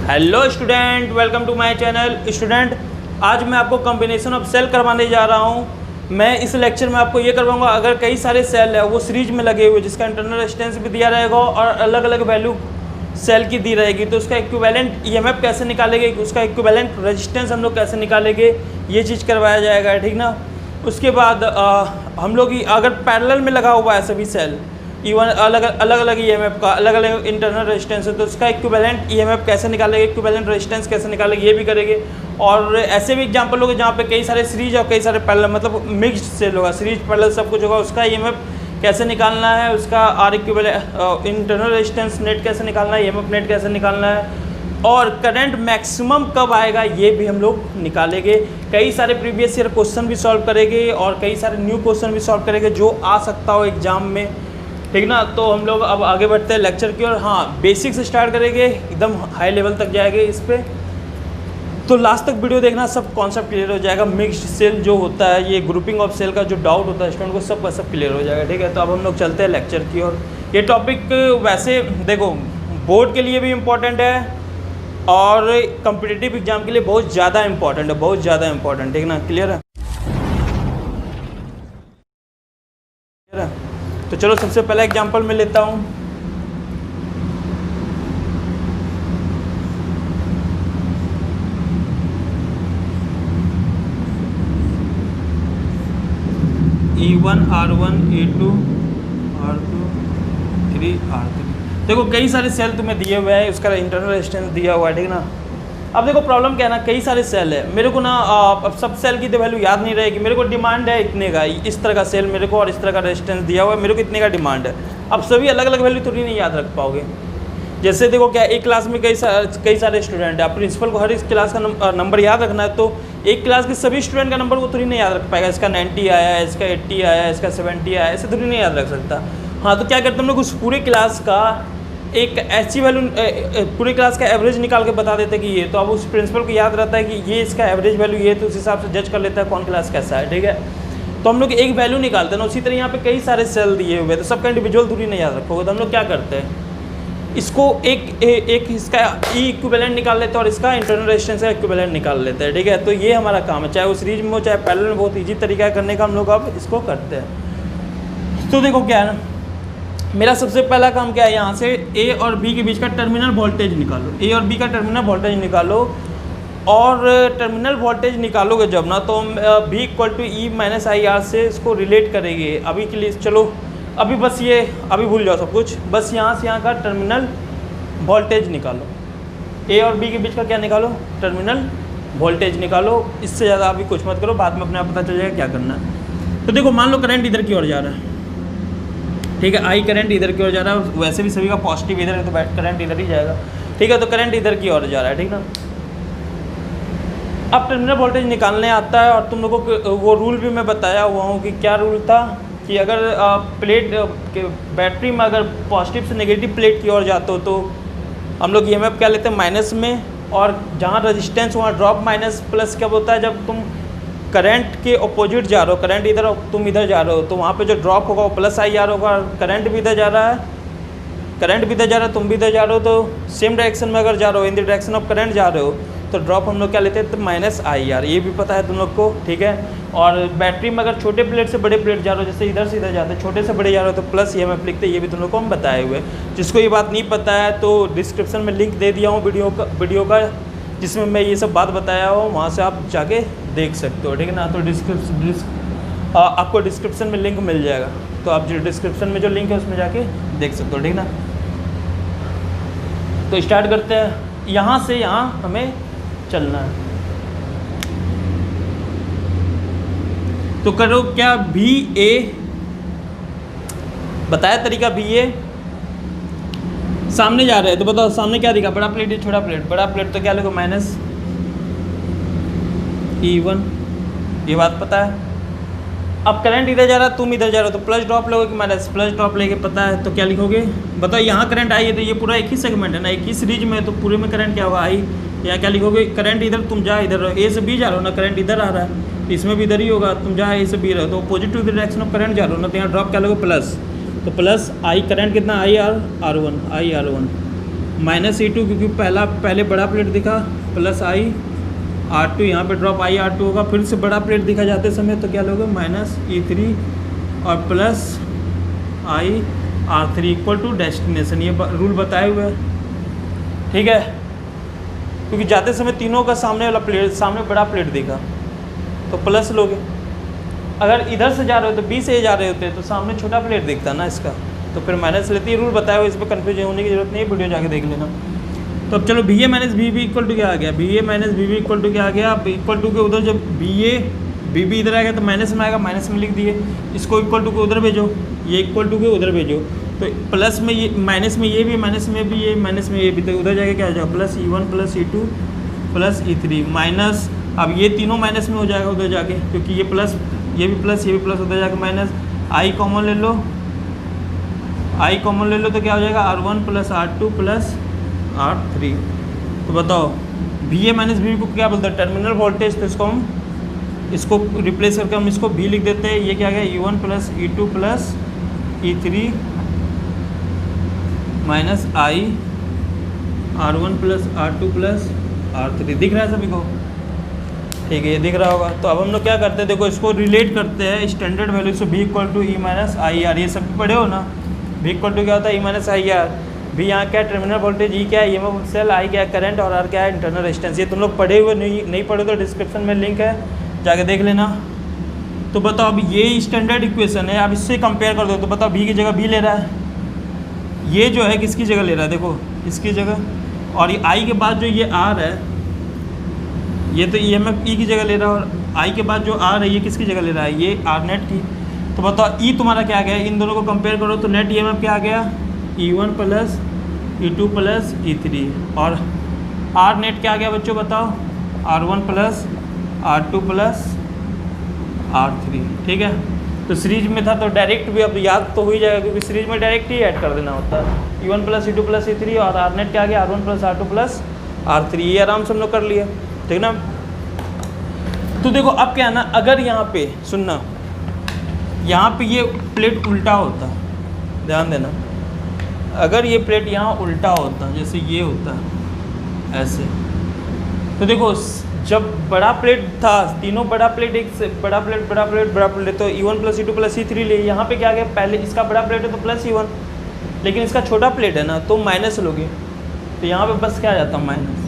Hello student, welcome to my channel. Student, आज मैं आपको कॉम्बिनेशन ऑफ सेल करवाने जा रहा हूं। मैं इस लेक्चर में आपको ये करवाऊंगा, अगर कई सारे सेल है वो सीरीज में लगे हुए जिसका इंटरनल रेजिस्टेंस भी दिया रहेगा और अलग अलग वैल्यू सेल की दी रहेगी, तो उसका इक्विवेलेंट ईएमएफ कैसे निकालेंगे, उसका इक्विवेलेंट रेजिस्टेंस हम लोग कैसे निकालेंगे, ये चीज़ करवाया जाएगा, ठीक ना। उसके बाद हम लोग अगर पैरेलल में लगा हुआ है सभी सेल, इवन अलग अलग ईएमएफ का अलग अलग इंटरनल रेजिस्टेंस है, तो उसका इक्विवेलेंट ईएमएफ कैसे निकालेंगे, इक्विवेलेंट रेजिस्टेंस कैसे निकालेंगे, ये भी करेंगे। और ऐसे भी एग्जांपल होगा जहाँ पे कई सारे सीरीज और कई सारे पैरेलल, मतलब मिक्स्ड सेल होगा, सीरीज पैरेलल सब कुछ होगा, उसका ईएमएफ कैसे निकालना है, उसका R equivalent internal resistance net कैसे निकालना है, ईएमएफ नेट कैसे निकालना है, और करंट मैक्सिमम कब आएगा ये भी हम लोग निकालेंगे। कई सारे प्रीवियस ईयर क्वेश्चन भी सॉल्व करेंगे और कई सारे न्यू क्वेश्चन भी सॉल्व करेंगे जो आ सकता हो एग्जाम में, ठीक ना। तो हम लोग अब आगे बढ़ते हैं लेक्चर की ओर। हाँ, बेसिक से स्टार्ट करेंगे, एकदम हाई लेवल तक जाएंगे इस पर, तो लास्ट तक वीडियो देखना, सब कॉन्सेप्ट क्लियर हो जाएगा। मिक्स्ड सेल जो होता है, ये ग्रुपिंग ऑफ सेल का जो डाउट होता है स्टूडेंट को, सब का सब क्लियर हो जाएगा, ठीक है। तो अब हम लोग चलते हैं लेक्चर की ओर। ये टॉपिक वैसे देखो बोर्ड के लिए भी इम्पॉर्टेंट है और कॉम्पिटिटिव एग्जाम के लिए बहुत ज़्यादा इंपॉर्टेंट है, बहुत ज़्यादा इंपॉर्टेंट, ठीक ना। क्लियर है? तो चलो सबसे पहला एग्जांपल मैं लेता हूँ। E1 R1 A2 R2 3 R3। देखो कई सारे सेल तुम्हें दिए हुए हैं, उसका इंटरनल रेजिस्टेंस दिया हुआ है, ठीक ना। अब देखो प्रॉब्लम क्या है ना, कई सारे सेल है, मेरे को ना अब सब सेल की तो वैल्यू याद नहीं रहेगी। मेरे को डिमांड है इतने का, इस तरह का सेल मेरे को और इस तरह का रेजिस्टेंस दिया हुआ है, मेरे को इतने का डिमांड है। अब सभी अलग अलग वैल्यू थोड़ी नहीं याद रख पाओगे। जैसे देखो क्या, एक क्लास में कई सारे स्टूडेंट है, आप प्रिंसिपल को हर इस क्लास का नंबर याद रखना है, तो एक क्लास के सभी स्टूडेंट का नंबर वो थोड़ी नहीं याद रख पाएगा। इसका 90 आया, इसका 80 आया, इसका 70 आया, ऐसे थोड़ी नहीं याद रख सकता। हाँ, तो क्या करते हम लोग उस पूरे क्लास का एक ऐसी वैल्यू, पूरे क्लास का एवरेज निकाल के बता देते हैं कि ये, तो अब उस प्रिंसिपल को याद रहता है कि ये इसका एवरेज वैल्यू ये, तो उस हिसाब से जज कर लेता है कौन क्लास कैसा है, ठीक है। तो हम लोग एक वैल्यू निकालते हैं ना, उसी तरह यहाँ पे कई सारे सेल दिए हुए, तो सबका इंडिविजुअल दूरी नहीं याद रखोगे, तो हम लोग क्या करते हैं, इसको एक इसका ई इक्विवेलेंट निकाल लेते हैं और इसका इंटरनल रेजिस्टेंस का इक्विवेलेंट निकाल लेते हैं, ठीक है। तो ये हमारा काम है, चाहे वो सीरीज में हो चाहे पैरेलल में, बहुत ईजी तरीका है करने का, हम लोग अब इसको करते हैं। तो देखो क्या है ना, मेरा सबसे पहला काम क्या है, यहाँ से ए और बी के बीच का टर्मिनल वोल्टेज निकालो। ए और बी का टर्मिनल वोल्टेज निकालो, और टर्मिनल वोल्टेज निकालोगे जब ना, तो हम B equal to E minus I R से इसको रिलेट करेंगे। अभी के लिए चलो, अभी बस ये अभी भूल जाओ सब कुछ, बस यहाँ से यहाँ का टर्मिनल वोल्टेज निकालो। ए और बी के बीच का क्या निकालो, टर्मिनल वोल्टेज निकालो। इससे ज़्यादा अभी कुछ मत करो, बाद में अपने आप पता चल जाएगा क्या करना है। तो देखो मान लो करंट इधर की ओर जा रहा है, ठीक है, आई करंट इधर की ओर जा रहा है, वैसे भी सभी का पॉजिटिव इधर है तो करंट इधर ही जाएगा, ठीक है। तो करंट इधर की ओर जा रहा है, ठीक ना। अब टर्मिनल वोल्टेज निकालने आता है, और तुम लोगों को वो रूल भी मैं बताया हुआ हूँ कि क्या रूल था कि अगर प्लेट के बैटरी में अगर पॉजिटिव से नेगेटिव प्लेट की ओर जाते हो तो हम लोग ईएमएफ क्या लेते हैं माइनस में, और जहाँ रेजिस्टेंस वहाँ ड्रॉप माइनस प्लस। क्या होता है, जब तुम करंट के अपोजिट जा रहे हो, करंट इधर तुम इधर जा रहे हो, तो वहाँ पे जो ड्रॉप होगा वो प्लस आई आर होगा। करंट भी इधर जा रहा है, करंट भी इधर जा रहा है, तुम भी इधर जा रहे हो, तो सेम डायरेक्शन में अगर जा रहे हो, in the direction of current जा रहे हो, तो ड्रॉप हम लोग क्या लेते हैं, तो माइनस आई आर, ये भी पता है तुम लोग को, ठीक है। और बैटरी में अगर छोटे प्लेट से बड़े प्लेट जा रहे हो, जैसे इधर से इधर जाते हैं, छोटे से बड़े जा रहे हो तो प्लस ईएमएफ लिखते हैं, ये भी तुम लोग को हम बताए हुए। जिसको ये बात नहीं पता है तो डिस्क्रिप्शन में लिंक दे दिया हूँ वीडियो का जिसमें मैं ये सब बात बताया हूँ, वहाँ से आप जाके देख सकते हो, ठीक है ना। तो आपको डिस्क्रिप्शन में लिंक मिल जाएगा, तो आप जो डिस्क्रिप्शन में जो लिंक है उसमें जाके देख सकते हो, ठीक ना। तो स्टार्ट करते हैं, यहाँ से यहाँ हमें चलना है। तो करो क्या, भी ए बताया तरीका, भी ए सामने जा रहे हैं, तो बताओ सामने क्या दिखा, बड़ा प्लेट या छोटा प्लेट, बड़ा प्लेट तो क्या लिखो माइनस E1, ये बात पता है। अब करंट इधर जा रहा है, तुम इधर जा रहे हो, तो प्लस ड्रॉप लोगे कि माइनस, प्लस ड्रॉप लेके पता है, तो क्या लिखोगे बताओ। यहाँ करंट आई है तो ये पूरा एक ही सेगमेंट है ना, एक ही सीरीज में, तो पूरे में करंट क्या होगा, आई। यहाँ क्या लिखोगे, करंट इधर तुम जा इधर रहो, ए से बी जा रहे हो ना, करंट इधर आ रहा है, इसमें भी इधर ही होगा, तुम जहाँ ए से बी रहो तो पॉजिटिव डायरेक्शन ऑफ करंट जा रहे हो ना, तो यहाँ ड्रॉप क्या लोगे प्लस, तो प्लस आई करंट कितना, I R one, I R one, minus E2 क्योंकि पहले बड़ा प्लेट दिखा, प्लस आई R2 यहाँ पे ड्रॉप आई R2 होगा, फिर से बड़ा प्लेट दिखा जाते समय तो क्या लोगे माइनस E3 और plus I R3 equal to destination, ये रूल बताए हुए है, ठीक है। क्योंकि जाते समय तीनों का सामने बड़ा प्लेट दिखा तो प्लस लोगे, अगर इधर से जा रहे हो तो B से जा रहे होते तो सामने छोटा प्लेट दिखता ना इसका, तो फिर माइनस लेती है। रूल बताया हुआ, इस पर कन्फ्यूजन होने की जरूरत नहीं है, वीडियो जाके देख लेना। तो अब चलो B A minus B B equal to क्या आ गया, B A minus B B equal to क्या आ गया, इक्वल टू के उधर जब बी ए बी बी इधर आएगा तो माइनस में आएगा, माइनस में लिख दिए, इसको इक्वल टू के उधर भेजो, ये इक्वल टू के उधर भेजो, तो प्लस में ये माइनस में ये भी, माइनस में भी ये, माइनस में ये भी, तो उधर जाके क्या आ जाएगा plus E1 plus E2 plus E3 minus, अब ये तीनों माइनस में हो जाएगा उधर जाके, क्योंकि ये प्लस ये भी प्लस ये भी प्लस, उधर जाके माइनस, आई कॉमन ले लो, आई कॉमन ले लो तो क्या हो जाएगा R1 plus R2 plus R3। तो बताओ बी ए माइनस बी को क्या बोलते हैं, टर्मिनल वोल्टेज, तो इसको रिप्लेस करके हम इसको भी लिख देते हैं, ये क्या गया E1 plus E2 plus E3 minus I R1 plus R2 plus R3, दिख रहा है सभी को, ठीक है, ये दिख रहा होगा। तो अब हम लोग क्या करते हैं, देखो इसको रिलेट करते हैं स्टैंडर्ड वैल्यू से, B equal to E minus I R, ये सब पढ़े हो ना, बी इक्वल टू क्या होता है ई माइनस आई आर, बी यहाँ क्या है टर्मिनल वोल्टेज, ई क्या है ईएमएफ सेल, आई क्या है करंट और आर क्या है इंटरनल रेजिस्टेंस। ये तुम लोग पढ़े हुए नहीं पढ़े तो डिस्क्रिप्शन में लिंक है, जाके देख लेना। तो बताओ अब ये स्टैंडर्ड इक्वेशन है, अब इससे कंपेयर कर दो, तो बताओ बी की जगह बी ले रहा है, ये जो है किसकी जगह ले रहा है, देखो इसकी जगह, और ये आई के बाद जो ये आर है, ये तो ईएमएफ ई की जगह ले रहा है, और आई के बाद जो आर है ये किसकी जगह ले रहा है, ये आर नेट की। तो बताओ ई तुम्हारा क्या आ गया, इन दोनों को कंपेयर करो तो नेट ईएमएफ क्या आ गया, E1 plus E2 plus E3, और आर नेट क्या आ गया बच्चों बताओ, R1 plus R2 plus R3, ठीक है। तो सीरीज में था तो डायरेक्ट भी अब याद तो हो ही जाएगा, क्योंकि सीरीज में डायरेक्ट ही ऐड कर देना होता है, E1 plus E2 plus E3, और आर नेट क्या आ गया R1 plus R2 plus R3, ये आराम से हम लोग कर लिए, ठीक ना। तो देखो अब क्या है ना, अगर यहाँ पे सुनना, यहाँ पे ये प्लेट उल्टा होता, ध्यान देना, अगर ये प्लेट यहाँ उल्टा होता, जैसे ये होता ऐसे, तो देखो जब बड़ा प्लेट था, तीनों बड़ा प्लेट एक से बड़ा प्लेट, तो E1 plus E2 plus E3 ले, यहाँ पे क्या गया, पहले इसका बड़ा प्लेट है तो प्लस E1, लेकिन इसका छोटा प्लेट है ना तो माइनस लोगे, तो यहाँ पे बस क्या आ जाता माइनस।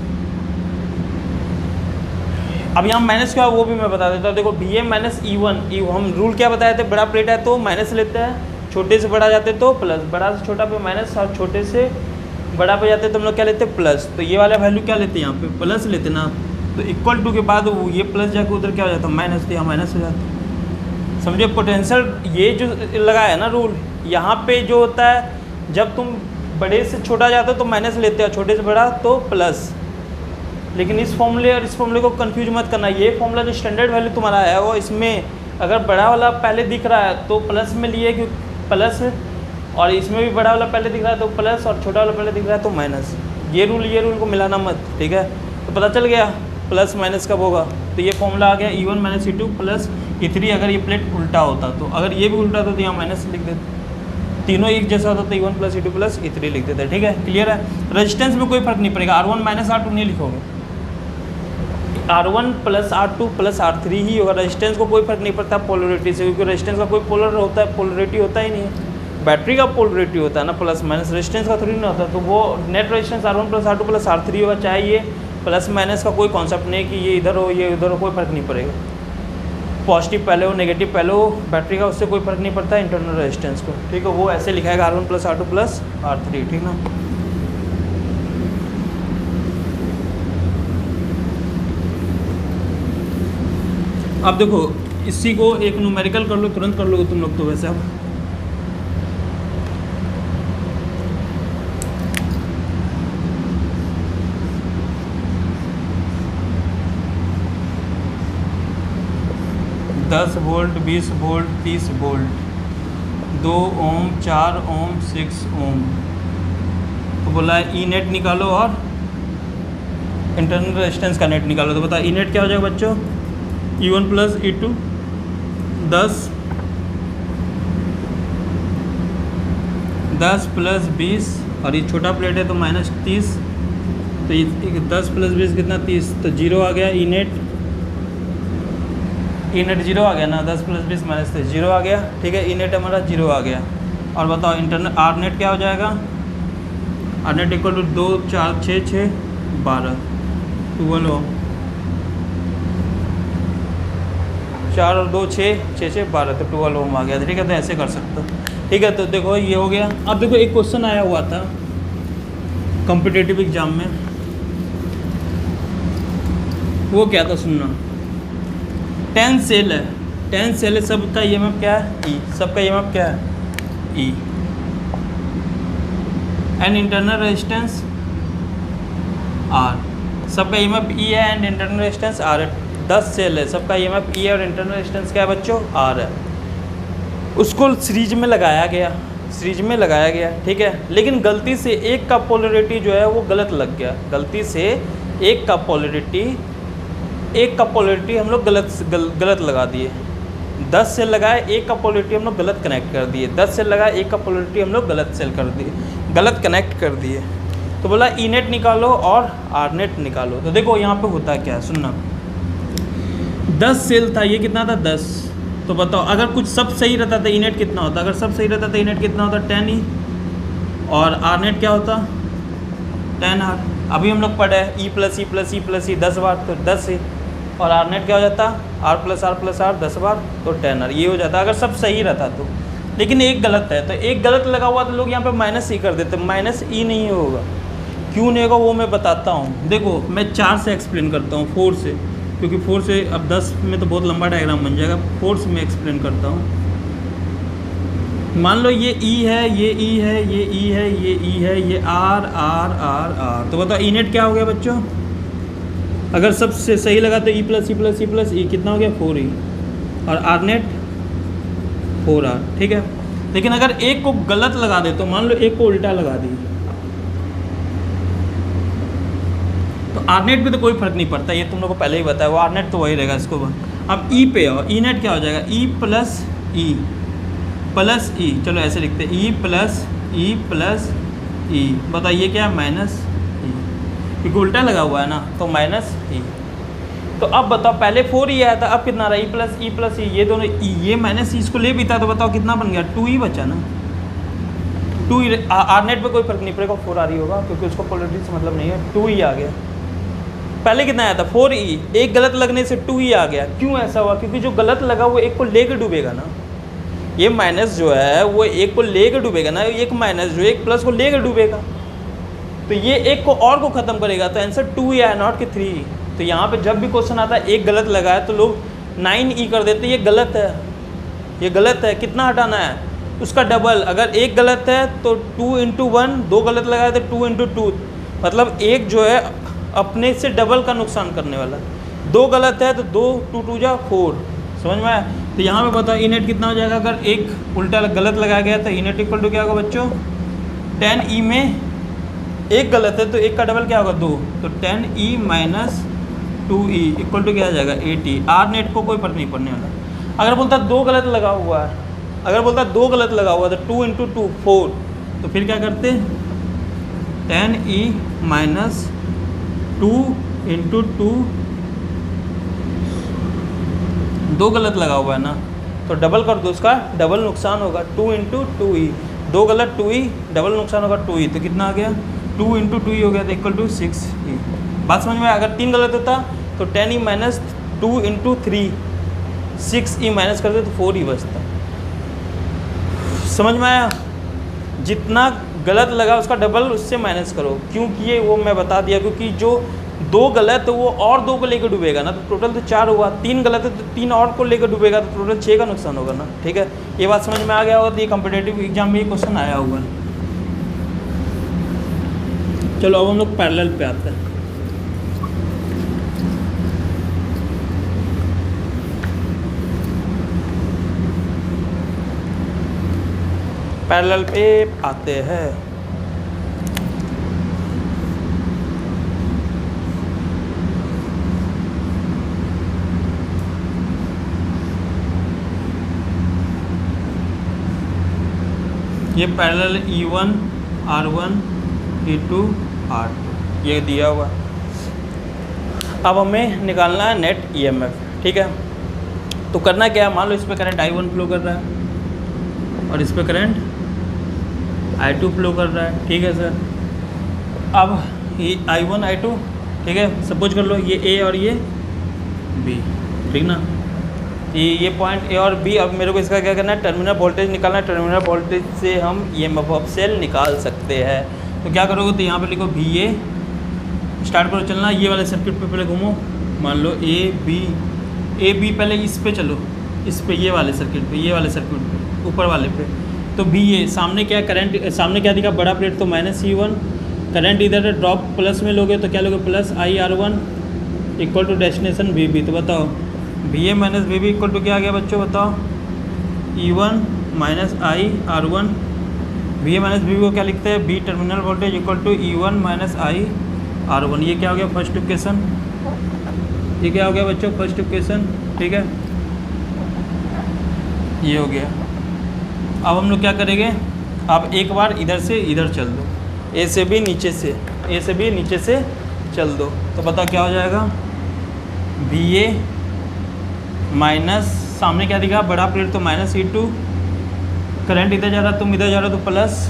अब यहाँ माइनस क्या है वो भी मैं बता देता हूँ, देखो बी ए माइनस E1, हम रूल क्या बताए थे, बड़ा प्लेट है तो माइनस लेते हैं, छोटे से बड़ा जाते तो प्लस, बड़ा से छोटा पे माइनस, और छोटे से बड़ा पे जाते तो हम लोग क्या लेते प्लस, तो ये वाला वैल्यू क्या लेते हैं यहाँ पे प्लस लेते ना, तो इक्वल टू के बाद वो ये प्लस जाके उधर क्या हो जाता माइनस, तो यहाँ माइनस हो जाता, समझे। पोटेंशियल ये जो लगाया है ना रूल, यहाँ पे जो होता है जब तुम बड़े से छोटा जाते हो तो माइनस लेते हो, छोटे से बड़ा तो प्लस, लेकिन इस फॉर्मूले और इस फॉर्मूले को कंफ्यूज मत करना, ये फॉर्मूला जो स्टैंडर्ड वैल्यू तुम्हारा है वो इसमें अगर बड़ा वाला पहले दिख रहा है तो प्लस में लिए क्योंकि प्लस, और इसमें भी बड़ा वाला पहले दिख रहा है तो प्लस, और छोटा वाला पहले दिख रहा है तो माइनस, ये रूल को मिलाना मत, ठीक है। तो पता चल गया प्लस माइनस कब होगा, तो ये फॉर्मूला आ गया E1 minus E2 plus E3, अगर ये प्लेट उल्टा होता, तो अगर ये भी उल्टा होता तो यहाँ माइनस लिख देते, तीनों एक जैसा होता तो E1 plus E2 plus E3 लिख देते, ठीक है, क्लियर है। रेजिस्टेंस में कोई फर्क नहीं पड़ेगा, R1 माइनस R2 नहीं लिखोगे, R1 plus R2 plus R3 ही होगा, रेजिस्टेंस को कोई फर्क नहीं पड़ता पोलरिटी से, क्योंकि रेजिस्टेंस का कोई पोलर होता है, पोलरिटी होता ही नहीं है, बैटरी का पोलरिटी होता है ना प्लस माइनस, रेजिस्टेंस का थोड़ी ना होता, तो वो net resistance R1 plus R2 plus R3 होगा, चाहे ये प्लस माइनस का कोई कॉन्सेप्ट नहीं कि ये इधर हो ये उधर हो, कोई फर्क नहीं पड़ेगा, पॉजिटिव पहले हो नेगेटिव पहले हो बैटरी का, उससे कोई फर्क नहीं पड़ता इंटरनल रेजिस्टेंस को, ठीक है। वो ऐसे लिखाएगा R1 plus R2 plus R3, ठीक ना। अब देखो इसी को एक न्यूमेरिकल कर लो, तुरंत कर लो तुम लोग तो वैसे। अब दस वोल्ट 20 वोल्ट 30 वोल्ट 2 ओम 4 ओम 6 ओम, तो बोला ई नेट निकालो और इंटरनल रेजिस्टेंस का नेट निकालो, तो बता ई नेट क्या हो जाएगा बच्चों, E1 प्लस E2 10 प्लस 20 और ये छोटा प्लेट है तो -30, तो ये 10 + 20 कितना 30, तो 0 आ गया। ई नेट 0 आ गया ना, 10 + 20 -30 0 आ गया, ठीक है। ई नेट हमारा 0 आ गया। और बताओ इंटरनल आर नेट क्या हो जाएगा, आर नेट इक्वल टू 2 4 6 6 12 12 ओम, 4 और 2 6 6 6 12, तो 12 ओम आ गया, ठीक है। तो ऐसे कर सकते हो, ठीक है। तो देखो ये हो गया। अब देखो एक क्वेश्चन आया हुआ था कॉम्पिटिटिव एग्जाम में, वो क्या था सुनना। 10 सेल है, 10 सेल है, सबका ईएमएफ क्या है ई, सबका ईएमएफ क्या है ई, एंड इंटरनल रेजिस्टेंस आर, सबका ईएमएफ ई है एंड इंटरनल रेजिस्टेंस आर है। 10 सेल है, सबका ईएमएफ ई है और इंटरनल रेजिस्टेंस क्या है बच्चों, आर है। उसको सीरीज में लगाया गया, सीरीज में लगाया गया, ठीक है। लेकिन गलती से एक का पोलरिटी जो है वो गलत लग गया, गलती से एक का पोलरिटी हम लोग गलत लगा दिए। 10 सेल लगाए, एक का पोलरिटी हम लोग गलत कनेक्ट कर दिए, 10 सेल लगाए, एक का पोलरिटी हम लोग गलत सेल कर दिए, गलत कनेक्ट कर दिए। तो बोला ई नेट निकालो और आर नेट निकालो। तो देखो यहाँ पे होता क्या है, सुनना। 10 सेल था, ये कितना था 10, तो बताओ अगर कुछ सब सही रहता तो ई नेट कितना होता, अगर सब सही रहता तो ई नेट कितना होता 10 ई, और आर नेट क्या होता 10 आर। अभी हम लोग पढ़े E plus E plus E plus E 10 बार तो 10 ई, और आर नेट क्या हो जाता आर प्लस आर 10 बार तो 10 आर, ये हो जाता अगर सब सही रहता तो। लेकिन एक गलत है, तो एक गलत लगा हुआ तो लोग यहाँ पे माइनस ई कर देते, माइनस ई नहीं होगा। क्यों नहीं होगा वो मैं बताता हूँ। देखो मैं 4 से एक्सप्लेन करता हूँ, 4 से, क्योंकि 4 से अब 10 में तो बहुत लंबा डायग्राम बन जाएगा, 4 से मैं एक्सप्लेन करता हूँ। मान लो ये ई है, ये ई है, ये ई है, ये ई है, ये आर आर आर आर, तो बताओ ई नेट क्या हो गया बच्चों, अगर सबसे सही लगा तो E plus E plus E plus E कितना हो गया 4 ई, और आर नेट 4 आर, ठीक है। लेकिन अगर एक को गलत लगा दे, तो मान लो एक को उल्टा लगा दी, तो आर नेट पे तो कोई फर्क नहीं पड़ता, ये तुम लोग को पहले ही बताया, वो आर नेट तो वही रहेगा इसको। अब ई पे आओ, ई नेट क्या हो जाएगा ई प्लस ई, चलो ऐसे लिखते हैं ई प्लस ई, बताइए क्या है माइनस ई, क्योंकि उल्टा लगा हुआ है ना, तो माइनस ई। तो अब बताओ पहले 4 ई आया था, अब कितना रहा ई प्लस ई, ये दोनों ई, ये माइनस ई इसको ले भी था, तो बताओ कितना बन गया 2 ई बचा ना, 2 ई। आर नेट पे कोई फर्क नहीं पड़ेगा, 4 आर ई होगा, क्योंकि उसको पोलरिटी से मतलब नहीं है, 2 ई आ गया। पहले कितना आया था 4 ई, एक गलत लगने से 2 ई आ गया। क्यों ऐसा हुआ, क्योंकि जो गलत लगा वो एक को लेकर डूबेगा ना, ये माइनस जो है वो एक को लेकर डूबेगा ना, एक माइनस जो एक प्लस को लेकर डूबेगा, तो ये एक को और को ख़त्म करेगा, तो आंसर 2 ई आया, नॉट कि 3 ई। तो यहाँ पे जब भी क्वेश्चन आता है एक गलत लगा है तो लोग 9 ई कर देते, ये गलत है, ये गलत है। कितना हटाना है उसका डबल, अगर एक गलत है तो 2 × 1, 2 गलत लगाए तो 2 × 2, मतलब एक जो है अपने से डबल का नुकसान करने वाला। 2 गलत है तो 2 2 2 जा 4, समझ में आया। तो यहाँ पे बताओ ई नेट कितना हो जाएगा, अगर एक उल्टा गलत लगाया गया तो ई नेट इक्वल टू क्या होगा बच्चों 10 ई में एक गलत है तो एक का डबल क्या होगा 2, तो 10 E minus 2 E equal to क्या आ जाएगा 8 ई। आर नेट को कोई फर्क नहीं पड़ने वाला। अगर बोलता 2 गलत लगा हुआ है, अगर बोलता 2 गलत लगा हुआ है तो 2 × 2 4, तो फिर क्या करते 10 ई माइनस 2 × 2, 2 गलत लगा हुआ है ना, तो डबल कर दो, उसका डबल नुकसान होगा 2 × 2 ई, 2 गलत 2 ई, डबल नुकसान होगा 2 ई, तो कितना आ गया 2 × 2 ई हो गया, तो इक्वल टू 6 ई। बात समझ में आया। अगर 3 गलत होता तो 10 ई माइनस 2 × 3, 6 ई माइनस करते तो 4 ई बचता। समझ में आया। जितना गलत लगा उसका डबल उससे माइनस करो, क्योंकि ये वो मैं बता दिया, क्योंकि जो 2 गलत है वो और 2 को लेकर डूबेगा ना, तो टोटल तो 4 हुआ, 3 गलत है तो 3 और को लेकर डूबेगा, तो टोटल 6 का नुकसान होगा ना, ठीक है। ये बात समझ में आ गया होगा, तो ये कॉम्पिटिटिव एग्जाम में ये क्वेश्चन आया हुआ। चलो अब हम लोग पैरेलल पे आते हैं। पैरेलल पे आते हैं। ये parallel E1 R1 E2 R2 ये दिया हुआ। अब हमें निकालना है नेट EMF, ठीक है। तो करना क्या है, मान लो इस पर करंट I1 फ्लो कर रहा है और इस पर करंट I2 फ्लो कर रहा है, ठीक है सर। अब ये I1 I2, ठीक है, सपोज कर लो ये A और ये B, ठीक ना। ये पॉइंट A और B। अब मेरे को इसका क्या करना है, टर्मिनल वोल्टेज निकालना है। टर्मिनल वोल्टेज से हम EMF ऑफ सेल निकाल सकते हैं। तो क्या करोगे, तो यहाँ पे लिखो VA, स्टार्ट करो चलना। ये वाले सर्किट पे पहले घूमो, मान लो A B पहले इस पे चलो, इस पे ये वाले सर्किट पे, ये वाले सर्किट पे, ऊपर वाले पे। तो VA सामने क्या करंट, सामने क्या दिखा, बड़ा प्लेट तो -E1, करंट इधर ड्रॉप प्लस में लोगे तो क्या लोगे, plus IR1 equal to destination VB। तो बताओ VA minus VB equal to क्या आ गया बच्चों, बताओ E1 minus IR1। VA minus VB को क्या लिखते हैं, B terminal voltage equal to E1 minus IR1। ये क्या हो गया, फर्स्ट इक्वेशन। ये क्या हो गया बच्चों, फर्स्ट इक्वेशन, ठीक है, ये हो गया। अब हम लोग क्या करेंगे, आप एक बार इधर से इधर चल दो, A से B नीचे से चल दो। तो पता क्या हो जाएगा, VA माइनस, सामने क्या दिखा, बड़ा प्लेट तो -E2, करंट इधर जा रहा, तुम इधर जा रहे हो तो plus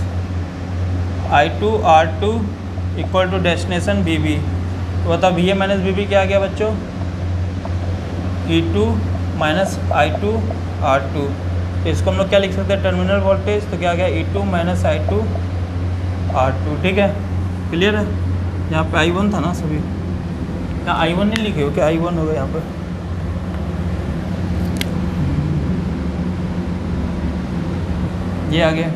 I2 R2 equal to destination VB। तो बताओ VA माइनस VB क्या आ गया बच्चों, E2 माइनस I2 R2। तो इसको हम लोग क्या लिख सकते हैं, टर्मिनल वोल्टेज। तो क्या आ गया, E2 माइनस I2 R2, ठीक है, क्लियर है। यहाँ पे I1 था ना सभी, यहाँ I1 नहीं लिखे हो क्या, I1 होगा यहाँ पर। ये आ गया,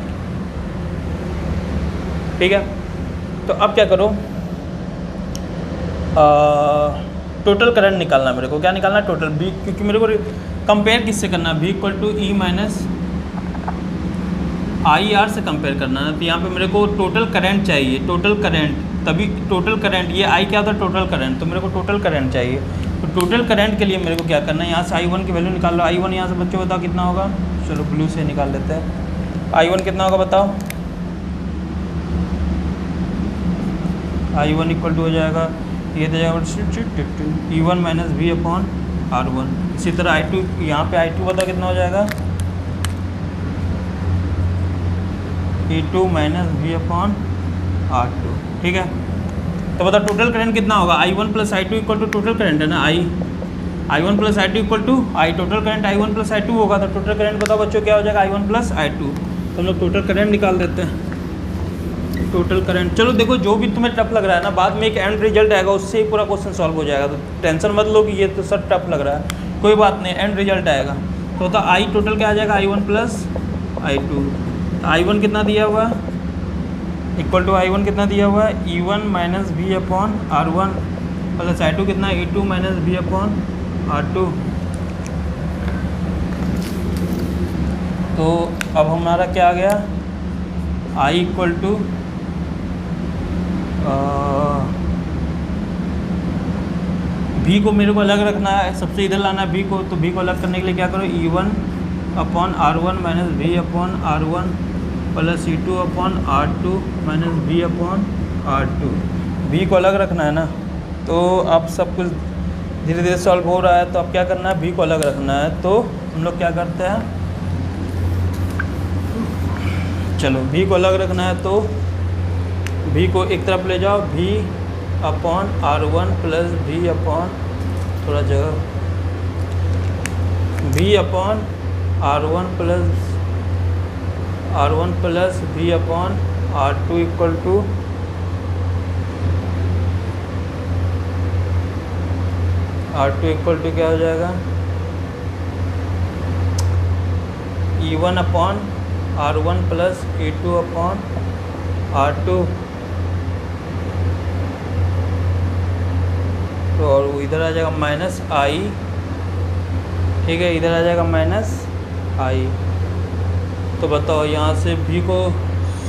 ठीक है। तो अब क्या करो, टोटल करंट निकालना है मेरे को। क्या निकालना है, टोटल B, क्योंकि मेरे को कंपेयर किससे करना है, B equal to E minus IR से कंपेयर करना है। तो यहाँ पे मेरे को टोटल करंट चाहिए, टोटल करंट, तभी टोटल करंट, ये I क्या होता है, टोटल करंट। तो मेरे को टोटल करंट चाहिए। तो टोटल करंट के लिए मेरे को क्या करना है, यहाँ से I1 की वैल्यू निकाल लो। I1 यहाँ से बच्चों बताओ कितना होगा, चलो ब्लू से निकाल लेते हैं। I1 कितना होगा बताओ, I1 इक्वल टू हो जाएगा, ये तो जाएगा E1 minus V upon R1। इसी तरह I2, यहाँ पे I2 बताओ कितना हो जाएगा, E2 minus V upon R2, ठीक है। तो बताओ टोटल करंट कितना होगा, I1 plus I2 equal to total current है ना, I1 plus I2 equal to I, total current I1 plus I2 होगा। तो टोटल करंट बताओ बच्चों क्या हो जाएगा, I1 प्लस I2। तो हम लोग टोटल करंट निकाल देते हैं, टोटल करंट। चलो देखो, जो भी तुम्हें टफ लग रहा है ना, बाद में एक एंड रिजल्ट आएगा, उससे ही पूरा क्वेश्चन सॉल्व हो जाएगा। तो टेंशन मत लो कि ये तो सर टफ लग रहा है, कोई बात नहीं, एंड रिजल्ट आएगा। तो होता I टोटल क्या आ जाएगा, I1 प्लस I2। तो I1 कितना दिया हुआ है, इक्वल टू I1 कितना दिया हुआ है, E1 minus V upon R1 plus I2 कितना, E2 minus V upon R2। तो अब हमारा क्या आ गया, I इक्वल टू V को मेरे को अलग रखना है, सबसे इधर लाना है V को। तो V को अलग करने के लिए क्या करो, E1 upon R1 minus V upon R1 plus E2 upon R2 minus V upon R2। V को अलग रखना है ना। तो अब सब कुछ धीरे धीरे सॉल्व हो रहा है। तो अब क्या करना है, V को अलग रखना है। तो हम लोग क्या करते हैं, चलो V को अलग रखना है। तो V को एक तरफ ले जाओ, V upon R1 plus V upon, थोड़ा जगह, V upon R1 plus V upon R2 equal to क्या हो जाएगा, E1 upon R1 plus E2 upon R2। तो और इधर आ जाएगा माइनस I, ठीक है, इधर आ जाएगा माइनस I। तो बताओ यहाँ से V को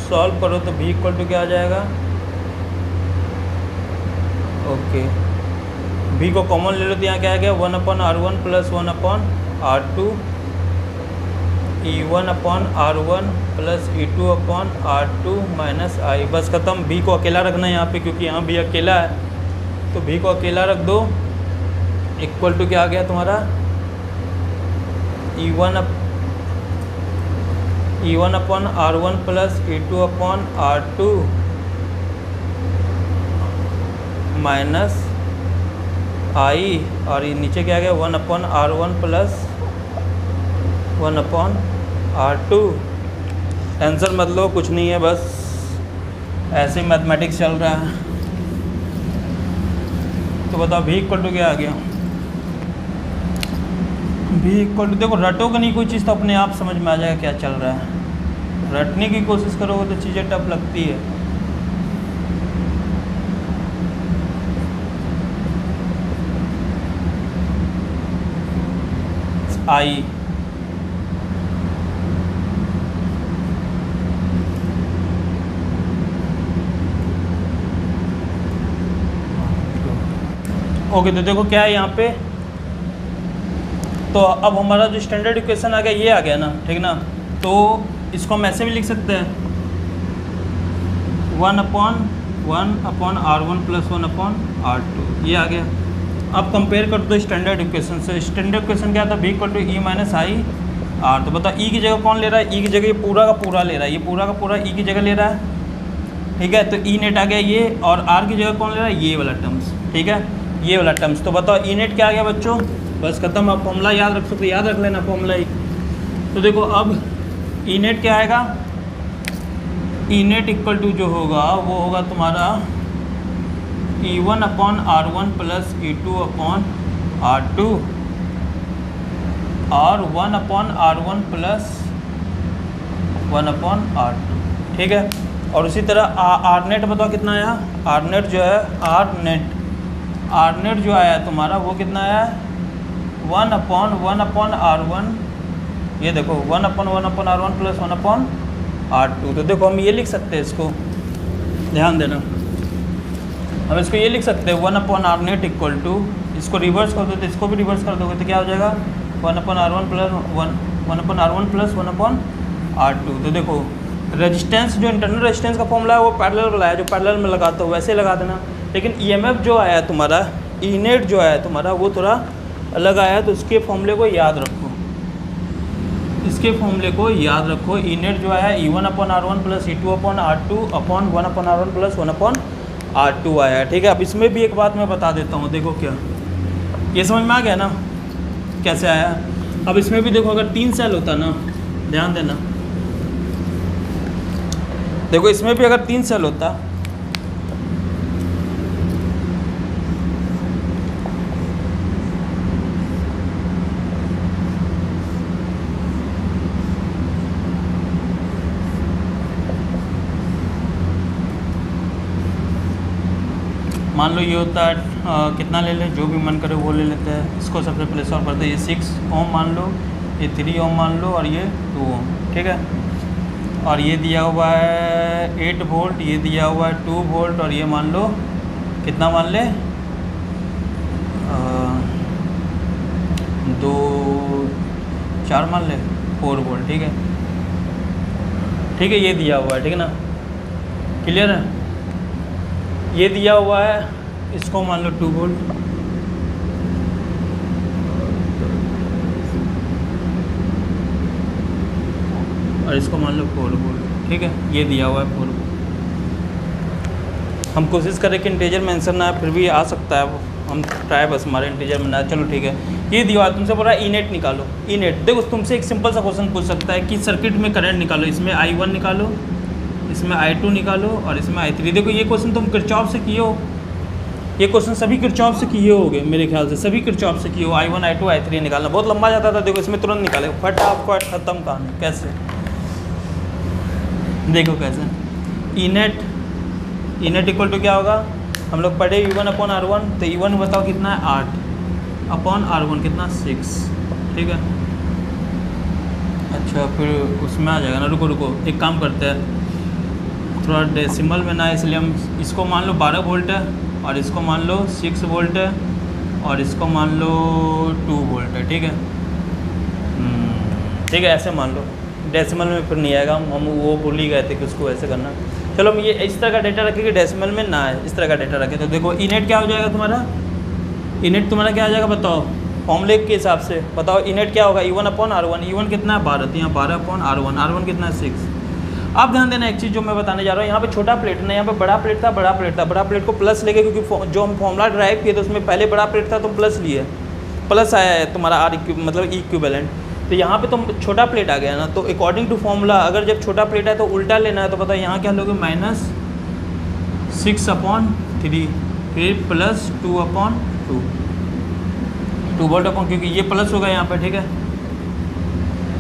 सॉल्व करो तो V इक्वल टू क्या आ जाएगा, ओके, V को कॉमन ले लो तो यहाँ क्या आ गया, 1 upon R1 plus 1 upon R2 E1 upon R1 plus E2 upon R2 minus I. बस ख़त्म। भी को अकेला रखना है यहाँ पे, क्योंकि यहाँ भी अकेला है, तो भी को अकेला रख दो। इक्वल टू क्या आ गया तुम्हारा, E1 upon R1 plus E2 upon R2 minus I, और ये नीचे क्या आ गया 1 upon R1 plus 1 upon R2। Tension मत लो, कुछ नहीं है, बस ऐसे ही मैथमेटिक्स चल रहा है। तो बताओ भी इक्वल टू क्या आ गया, भी इक्वल टू, देखो रटोगे नहीं कोई चीज़ तो अपने आप समझ में आ जाएगा क्या चल रहा है। रटने की कोशिश करोगे तो चीज़ें टफ लगती है। आई ओके, तो देखो क्या है यहाँ पे, तो अब हमारा जो स्टैंडर्ड इक्वेशन आ गया ये आ गया ना, ठीक ना। तो इसको हम ऐसे भी लिख सकते हैं 1 upon R1 plus 1 upon R2, ये आ गया। अब कंपेयर कर दो स्टैंडर्ड इक्वेशन से। स्टैंडर्ड इक्वेशन क्या था, भी equal to E minus I R. तो बताओ ई की जगह कौन ले रहा है, ई की जगह ये पूरा का पूरा ले रहा है, ये पूरा का पूरा ई की जगह ले रहा है, ठीक है। तो ई नेट आ गया ये, और आर की जगह कौन ले रहा है, ये वाला टर्म्स, ठीक है, ये वाला टर्म्स। तो बताओ ई नेट क्या आ गया बच्चों, बस खत्म। आप फॉर्मूला याद रख सकते, याद रख लेना फॉर्मूला ही। तो देखो अब ई नेट क्या आएगा, ई नेट इक्वल टू जो होगा वो होगा तुम्हारा E1 upon R1 plus E2 upon R2 और 1 upon R1 plus 1 upon R2, ठीक है। और उसी तरह आर नेट बताओ कितना आया, आर नेट जो है, आर नेट जो आया तुम्हारा वो कितना आया, 1 अपॉन R1, ये देखो 1 upon R1 plus 1 upon R2। तो देखो हम ये लिख सकते हैं, इसको ध्यान देना, हम इसको ये लिख सकते हैं 1 upon R net equal to, इसको रिवर्स कर दो तो इसको भी रिवर्स कर दोगे तो क्या हो जाएगा 1 upon R1 plus 1 upon R1 plus 1 upon R2। तो देखो रेजिस्टेंस जो इंटरनल रेजिस्टेंस का फॉर्मूला है वो पैरेलल वाला है, जो पैरेलल में लगाता हो वैसे लगा देना। लेकिन ईएमएफ जो आया तुम्हारा, ई नेट जो आया तुम्हारा वो थोड़ा अलग आया, तो उसके फॉर्मूले को याद रखो, इसके फॉर्मूले को याद रखो। ई नेट जो आया E1 upon R1 plus E2 upon R2 upon 1 upon R1 plus 1 upon R2 आया, ठीक है। अब इसमें भी एक बात मैं बता देता हूँ, देखो क्या ये समझ में आ गया ना कैसे आया। अब इसमें भी देखो अगर 3 सेल होता ना, ध्यान देना, देखो इसमें भी अगर 3 सेल होता, मान लो ये होता है कितना ले लें, जो भी मन करे वो ले लेते हैं। इसको सबसे पहले सॉल्व करते हैं, ये 6 ओम मान लो, ये 3 ओम मान लो, और ये 2 ओम, ठीक है। और ये दिया हुआ है 8 वोल्ट, ये दिया हुआ है 2 वोल्ट, और ये मान लो कितना मान ले 2 4 मान ले 4 वोल्ट, ठीक है, ठीक है। ये दिया हुआ है, ठीक है ना, क्लियर है। ये दिया हुआ है, इसको मान लो 2 वोल्ट, और इसको मान लो 4 वोल्ट, ठीक है। ये दिया हुआ है 4 वोल्ट। हम कोशिश करें कि इंटीजर में आंसर ना, फिर भी आ सकता है, हम ट्राई बस हमारे इंटीजर में ना, चलो ठीक है। ये दिया हुआ तुमसे बोल रहा है ई नेट निकालो, ई नेट। देखो तुमसे एक सिंपल सा क्वेश्चन पूछ सकता है कि सर्किट में करंट निकालो, इसमें I1 निकालो, इसमें I2 निकालो, और इसमें I3। देखो ये क्वेश्चन तुम किरचॉफ से किए हो, ये क्वेश्चन सभी किरचॉफ से किए होगे मेरे ख्याल से, सभी किरचॉफ से किए हो। I1 I2 I3 निकालना बहुत लंबा जाता था, देखो इसमें तुरंत निकाले, फटाफट खत्म कहानी। कैसे, देखो कैसे, ई नेट इक्वल टू क्या होगा, हम लोग पढ़े E1 अपॉन R1, तो E1 बताओ कितना है 8 अपॉन R1 कितना 6, ठीक है। अच्छा फिर उसमें आ जाएगा ना, रुको एक काम करते हैं, थोड़ा डेसिमल में ना, इसलिए हम इसको मान लो 12 वोल्ट है, और इसको मान लो 6 वोल्ट है, और इसको मान लो 2 वोल्ट है, ठीक है, ठीक है, ऐसे मान लो। डेसिमल में फिर नहीं आएगा, हम वो भूल ही गए थे कि उसको ऐसे करना। चलो हम ये इस तरह का डेटा रखें कि डेसिमल में ना है, इस तरह का डेटा रखें। तो देखो इनेट क्या हो जाएगा तुम्हारा, इनेट तुम्हारा क्या आ जाएगा बताओ, फॉर्मूले के हिसाब से बताओ। इनेट क्या होगा, E1/R1, E1 कितना है 12, तो यहाँ 12/R1, R1 कितना है 6। अब ध्यान देना एक चीज़ जो मैं बताने जा रहा हूँ, यहाँ पे छोटा प्लेट ना, यहाँ पे बड़ा प्लेट था, बड़ा प्लेट था, बड़ा प्लेट को प्लस लेके, क्योंकि जो हम फॉर्मूला ड्राइव किए तो उसमें पहले बड़ा प्लेट था तो प्लस लिए, प्लस आया है तुम्हारा R मतलब इक्विवेलेंट। तो यहाँ पे तुम छोटा प्लेट आ गया ना, तो अकॉर्डिंग टू फॉर्मूला अगर जब छोटा प्लेट है तो उल्टा लेना है। तो बताओ यहाँ क्या लोगे, -6/3 फिर +2/2, 2 वोल्ट अपॉन, क्योंकि ये प्लस होगा यहाँ पे, ठीक है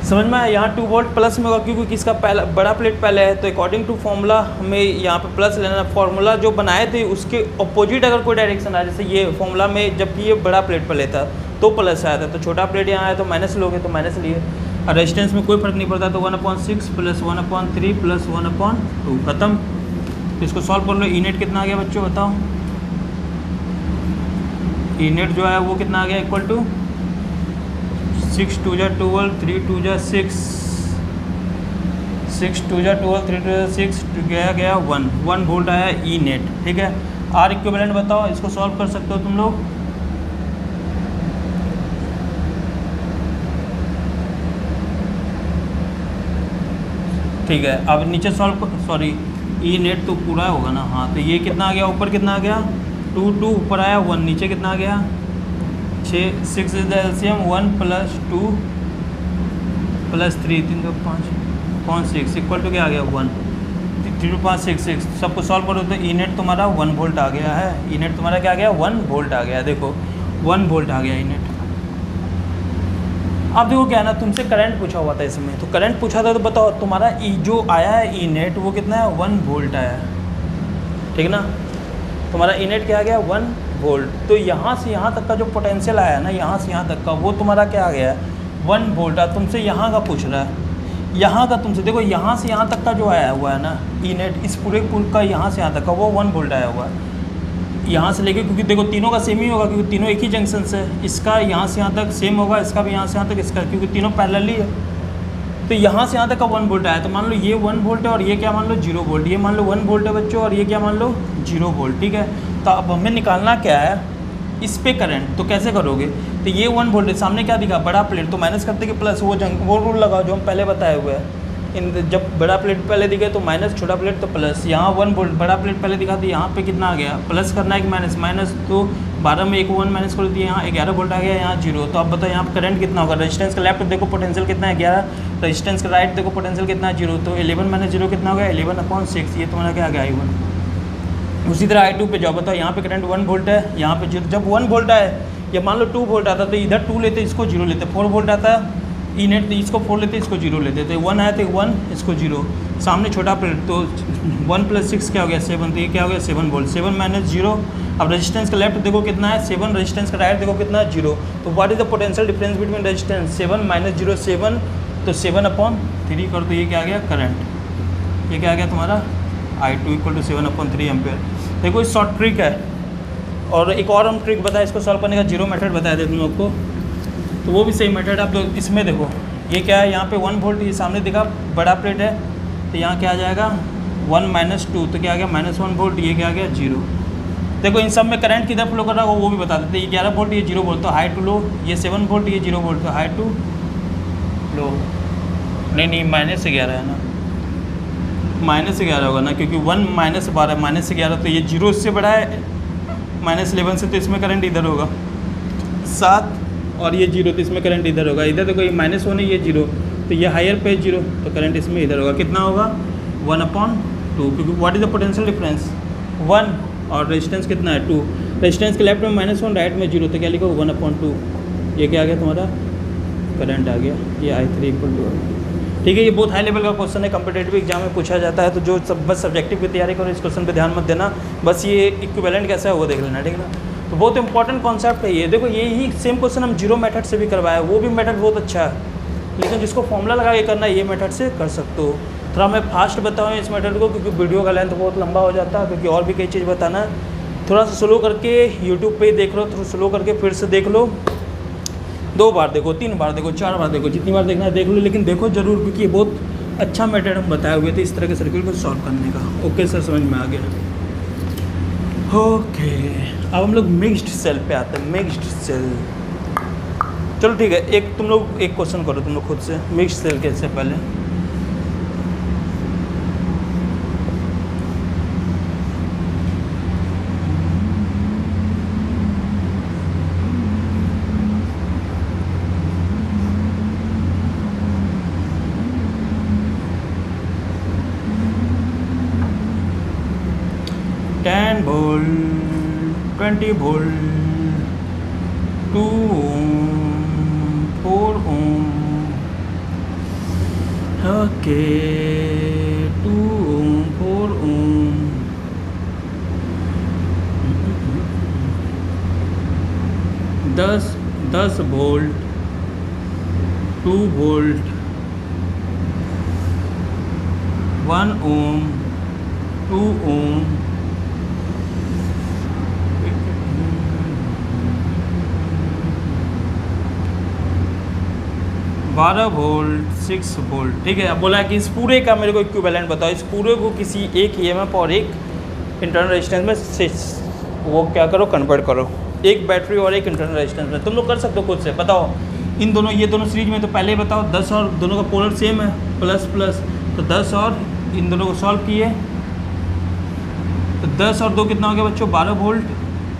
समझ में आया। यहाँ 2 वोल्ट प्लस में होगा क्योंकि किसका पहला बड़ा प्लेट पहले है, तो अकॉर्डिंग टू फॉर्मूला हमें यहाँ पे प्लस लेना। फॉर्मूला जो बनाए थे उसके अपोजिट अगर कोई डायरेक्शन आए, जैसे ये फॉर्मूला में जबकि ये बड़ा प्लेट पहले था तो प्लस आया था, तो छोटा प्लेट यहाँ आया तो माइनस लोगे, तो माइनस लिए। और रेजिस्टेंस में कोई फर्क नहीं पड़ता, तो 1/6 + 1/3 + 1/2 खत्म। तो इसको सॉल्व कर लो। इनेट कितना आ गया बच्चों बताओ, इनेट जो है वो कितना आ गया, इक्वल टू 6 × 2 = 12, 3 × 2 = 6, 6 × 2 = 12, 3 × 2 = 6, गया 1 वोल्ट आया ई नेट, ठीक है। आर इक्विवेलेंट बताओ, इसको सॉल्व कर सकते हो तुम लोग। ठीक है, अब नीचे सॉल्व, सॉरी ई नेट तो पूरा होगा ना, हाँ। तो ये कितना आ गया, ऊपर कितना आ गया 2 ऊपर आया 1, नीचे कितना आ गया 6, 6 is the LCM, 1 + 2 + 3, 3 2 5 6 equal to क्या आ गया 1, 3 2 5 6 6। सबको सॉल्व करो तो ई नेट तुम्हारा 1 वोल्ट आ गया है। ई नेट तुम्हारा क्या आ गया 1 वोल्ट आ गया, देखो 1 वोल्ट आ गया ई नेट। अब देखो क्या है ना, तुमसे करंट पूछा हुआ था इसमें, तो करंट पूछा था तो बताओ तुम्हारा ई जो आया है ई नेट वो कितना है 1 वोल्ट आया है, ठीक ना। तुम्हारा ई नेट क्या आ गया 1 वोल्ट। तो यहाँ से यहाँ तक का जो पोटेंशियल आया है ना, यहाँ से यहाँ तक का, वो तुम्हारा क्या आ गया है 1 वोल्ट। तुमसे यहाँ का पूछ रहा है, यहाँ का तुमसे देखो यहाँ से यहाँ तक का जो आया हुआ है ना ई नेट, इस पूरे का यहाँ से यहाँ तक का वो 1 वोल्ट आया हुआ है। यहाँ से लेके, क्योंकि देखो तीनों का सेम ही होगा, क्योंकि तीनों एक ही जंक्शन से, इसका यहाँ से यहाँ तक सेम होगा, इसका भी यहाँ से यहाँ तक, इसका, क्योंकि तीनों पैरेलल ही है। तो यहाँ से यहाँ तक का 1 वोल्ट आया, तो मान लो ये 1 वोल्ट है और ये क्या मान लो 0 वोल्ट, ये मान लो 1 वोल्ट है बच्चों और ये क्या मान लो 0 वोल्ट, ठीक है। तो अब हमें निकालना क्या है इस पे करंट, तो कैसे करोगे, तो ये 1 वोल्ट है, सामने क्या दिखा बड़ा प्लेट, तो माइनस करते कि प्लस, वो रूल लगाओ जो हम पहले बताए हुए हैं। जब बड़ा प्लेट पहले दिखे तो माइनस, छोटा प्लेट तो प्लस। यहाँ 1 वोल्ट बड़ा प्लेट पहले दिखा तो यहाँ पे कितना आ गया प्लस करना है कि माइनस, माइनस तो 12 में एक 1 माइनस कर दिया, यहाँ 11 वोल्ट आ गया, यहाँ 0। तो अब बताओ यहाँ पर करंट कितना होगा। रेजिस्टेंस का लेफ्ट देखो पोटेंशियल कितना है 11, रेजिस्टेंस का राइट देखो पोटेंशियल कितना है 0, तो 11 - 0 कितना होगा 11/6, ये तुम्हारा क्या आ गया I1। उसी तरह I2 पे जाओ, बताओ यहाँ पे करंट 1 वोल्ट है, यहाँ पे 0। जब 1 वोल्ट आए या मान लो 2 वोल्ट आता तो इधर 2 लेते, इसको 0 लेते, 4 वोल्ट आता ई नेट तो इसको 4 लेते, इसको 0 लेते, तो 1 आया तो 1, इसको 0। सामने छोटा प्लेट तो 1 + 6 क्या हो गया 7, तो ये क्या हो गया 7 वोल्ट, 7 - 0। अब रेजिस्टेंस का लेफ्ट देखो कितना है 7, रेजिस्टेंस का राइट देखो कितना है 0। तो what is the potential difference between resistance 7 - 0 7, तो 7/3 कर, तो ये क्या आ गया करंट, ये क्या आ गया तुम्हारा I2 = 7/3 एम्पेयर। देखो इस शॉर्ट ट्रिक है, और एक और हम ट्रिक बताया इसको सॉल्व करने का, जीरो मेथड बताया थे तुम लोग को, तो वो भी सही मेथड। आप लोग इसमें देखो ये क्या है, यहाँ पे 1 वोल्ट, ये सामने दिखा बड़ा प्लेट है, तो यहाँ क्या आ जाएगा 1 - 2, तो क्या आ गया -1 वोल्ट, ये क्या आ गया 0। देखो इन सब में करंट किधर फ्लो कर रहा है वो भी बता देते। ये 11 वोल्ट, ये 0 वोल्ट, तो I2 लो, ये 7 वोल्ट, ये 0 वोल्ट, तो I2 लो, नहीं -11 है ना, -11 होगा ना, क्योंकि 1 - 12 -11, तो ये 0 इससे बड़ा है -11 से, तो इसमें करंट इधर होगा 7, और ये 0, तो इसमें करंट इधर होगा। इधर देखो ये -1 है, ये 0, तो ये हायर पे 0, तो करंट इसमें इधर होगा, कितना होगा 1/2, क्योंकि what is the potential difference 1, और रेजिस्टेंस कितना है 2। रेजिस्टेंस के लेफ्ट में -1, राइट में 0, तो क्या लिखो 1/2, ये क्या आ गया तुम्हारा करंट आ गया, ये I3 = ठीक है। ये बहुत हाई लेवल का क्वेश्चन है, कम्पिटेटिव एग्जाम में पूछा जाता है, तो जो सब बस सब्जेक्टिव की तैयारी करो इस क्वेश्चन पे ध्यान मत देना, बस ये इक्विवेलेंट कैसा है वो देख लेना, ठीक है ना। तो बहुत इंपॉर्टेंट कॉन्सेप्ट है ये। देखो यही सेम क्वेश्चन हम जीरो मेथड से भी करवाया, वो भी मेथड बहुत अच्छा है, लेकिन जिसको फॉर्मूला लगा के करना है ये मेथड से कर सकते हो। थोड़ा मैं फास्ट बताऊँ इस मेथड को, क्योंकि वीडियो का लेंथ बहुत लंबा हो जाता है, क्योंकि और भी कई चीज़ बताना है। थोड़ा सा स्लो करके यूट्यूब पे ही देख लो, थोड़ा स्लो करके फिर से देख लो, 2 बार देखो, 3 बार देखो, 4 बार देखो, जितनी बार देखना है देख लो, लेकिन देखो जरूर, क्योंकि ये बहुत अच्छा मेथड हम बताए हुए थे इस तरह के सर्किट को सॉल्व करने का। ओके सर, समझ में आ गया। ओके, अब हम लोग मिक्स्ड सेल पे आते हैं। मिक्स्ड सेल, चलो ठीक है, एक तुम लोग एक क्वेश्चन करो तुम लोग खुद से, मिक्स्ड सेल कैसे पहले। Ten volt, 20 volt, 2 ohm, 4 ohm, okay, 2 ohm, 4 ohm, 10 volt, 2 volt, 1 ohm, 2 ohm, 12 volt, 6 volt. ठीक है, अब बोला है कि इस पूरे का मेरे को इक्विवेलेंट बताओ, इस पूरे को किसी एक ईएमएफ और एक इंटरनल रेजिस्टेंस में वो क्या करो, कन्वर्ट करो, एक बैटरी और एक इंटरनल रेजिस्टेंस में। तुम लोग कर सकते हो खुद से, बताओ इन दोनों, ये दोनों सीरीज में, तो पहले ही बताओ 10 और दोनों का पोलर सेम है, प्लस प्लस, तो 10 और इन दोनों को सॉल्व किए तो 10 और 2 कितना हो गया बच्चों, 12 वोल्ट,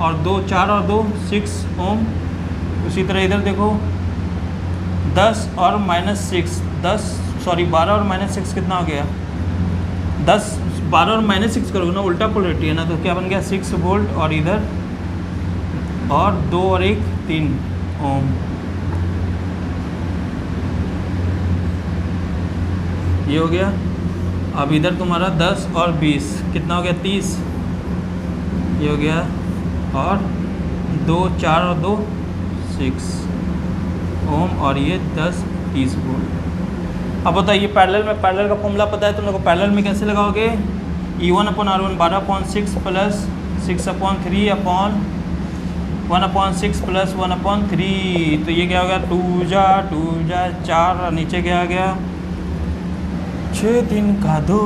और 2 4 और 2 6 ओम। उसी तरह इधर देखो 10 और -6, 12 और -6 कितना हो गया, 10, 12 और -6 करोगे ना, उल्टा पोलरिटी है ना, तो क्या बन गया 6 वोल्ट, और इधर और 2 और 1 3 ओम। ये हो गया। अब इधर तुम्हारा 10 और 20 कितना हो गया, 30, ये हो गया, और 2 4 और 2 6 ओम, और ये 10 30 वोल्ट। अब बताइए पैरेलल में, पैरेलल का फॉर्मूला पता है तुम लोग को, पैरेलल में कैसे लगाओगे, E1/R1 12/6 प्लस 6/3 अपॉन 1/6 प्लस 1/3, तो ये क्या हो गया, 2 जा 4, और नीचे क्या आ गया, 6 3 का 2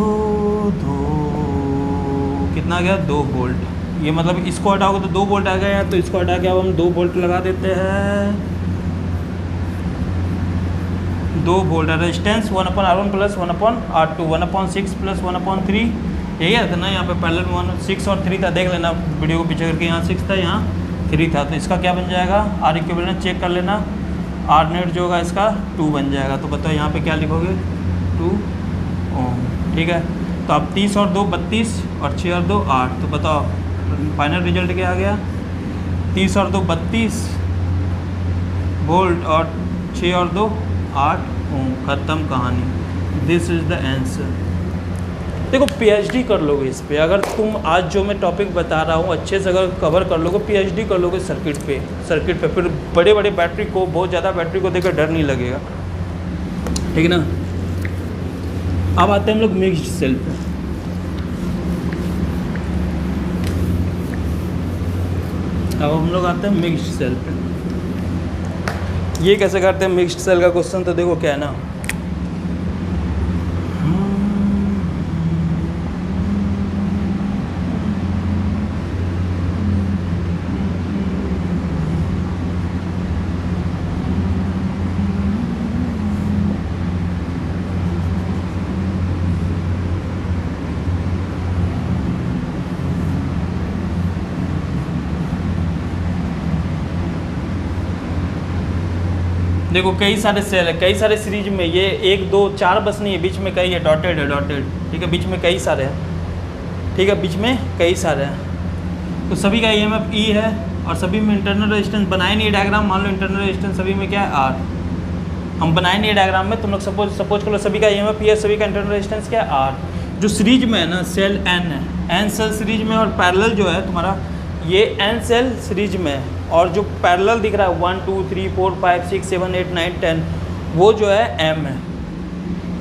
कितना आ गया, 2 वोल्ट। ये मतलब इसको हटाओगे तो 2 वोल्ट आ गया, तो इसको हटा के अब हम 2 वोल्ट लगा देते हैं, 2 volt. Resistance 1/R1 plus 1/R2, 1/6 plus 1/3, यही आता ना यहाँ पे पैरेलल में 6 और 3 था, देख लेना वीडियो को पीछे करके, यहाँ 6 था यहाँ 3 था, तो इसका क्या बन जाएगा, आर इक्विवेलेंट चेक कर लेना, आर नेट जो होगा इसका 2 बन जाएगा। तो बताओ यहाँ पे क्या लिखोगे, 2 ओम। ठीक है, तो अब 30 और 2 32, और 6 और 2 8, तो बताओ फाइनल रिजल्ट क्या आ गया, 30 और 2 32 वोल्ट, और 6 और 2 8 ओम। ख़त्म कहानी, दिस इज़ द आंसर। देखो पीएचडी कर लोगे इस पे, अगर तुम आज जो मैं टॉपिक बता रहा हूँ अच्छे से अगर कवर कर लोगे, पीएचडी कर लोगे सर्किट पे, फिर बड़े बड़े बैटरी को, बहुत ज़्यादा बैटरी को देखकर डर नहीं लगेगा, ठीक है ना। अब आते हैं हम लोग मिक्स्ड सेल पे। अब हम लोग आते हैं मिक्स्ड सेल पे। ये कैसे करते हैं मिक्स्ड सेल का क्वेश्चन, तो देखो क्या है ना, देखो कई सारे सेल है, कई सारे सीरीज में, ये 1 2 4 बस नहीं है, बीच में कई है, डॉटेड है, डॉटेड, ठीक है, बीच में कई सारे हैं, ठीक है, बीच में कई सारे हैं, तो सभी का ईएमएफ ई है, और सभी में इंटरनल रेजिस्टेंस बनाए नहीं डायग्राम, मान लो इंटरनल रेजिस्टेंस सभी में क्या है आर, हम बनाए नहीं डायग्राम में, तुम लोग सपोज करो सभी का ईएमएफ ई है, सभी का इंटरनल रेजिस्टेंस क्या है आर। जो सीरीज में है ना सेल एन है, एन सेल सीरीज में, और पैरेलल जो है तुम्हारा ये एन सेल सीरीज में है, और जो पैरेलल दिख रहा है 1 2 3 4 5 6 7 8 9 10 वो जो है एम है,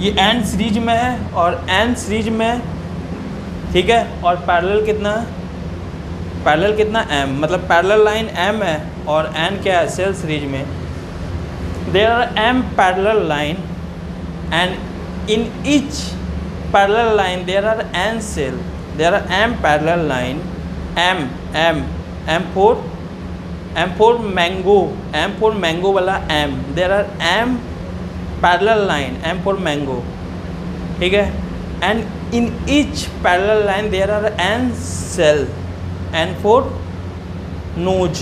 ये एन सीरीज में है और एन सीरीज में, ठीक है, और पैरेलल कितना है, पैरेलल कितना एम, मतलब पैरेलल लाइन एम है और एन क्या है सेल सीरीज में, there are m parallel line and in each parallel line there are n cell. There are m parallel line, m for mango वाला m. There are m parallel line, m for mango, ठीक है. And in each parallel line there are n cell, n for node,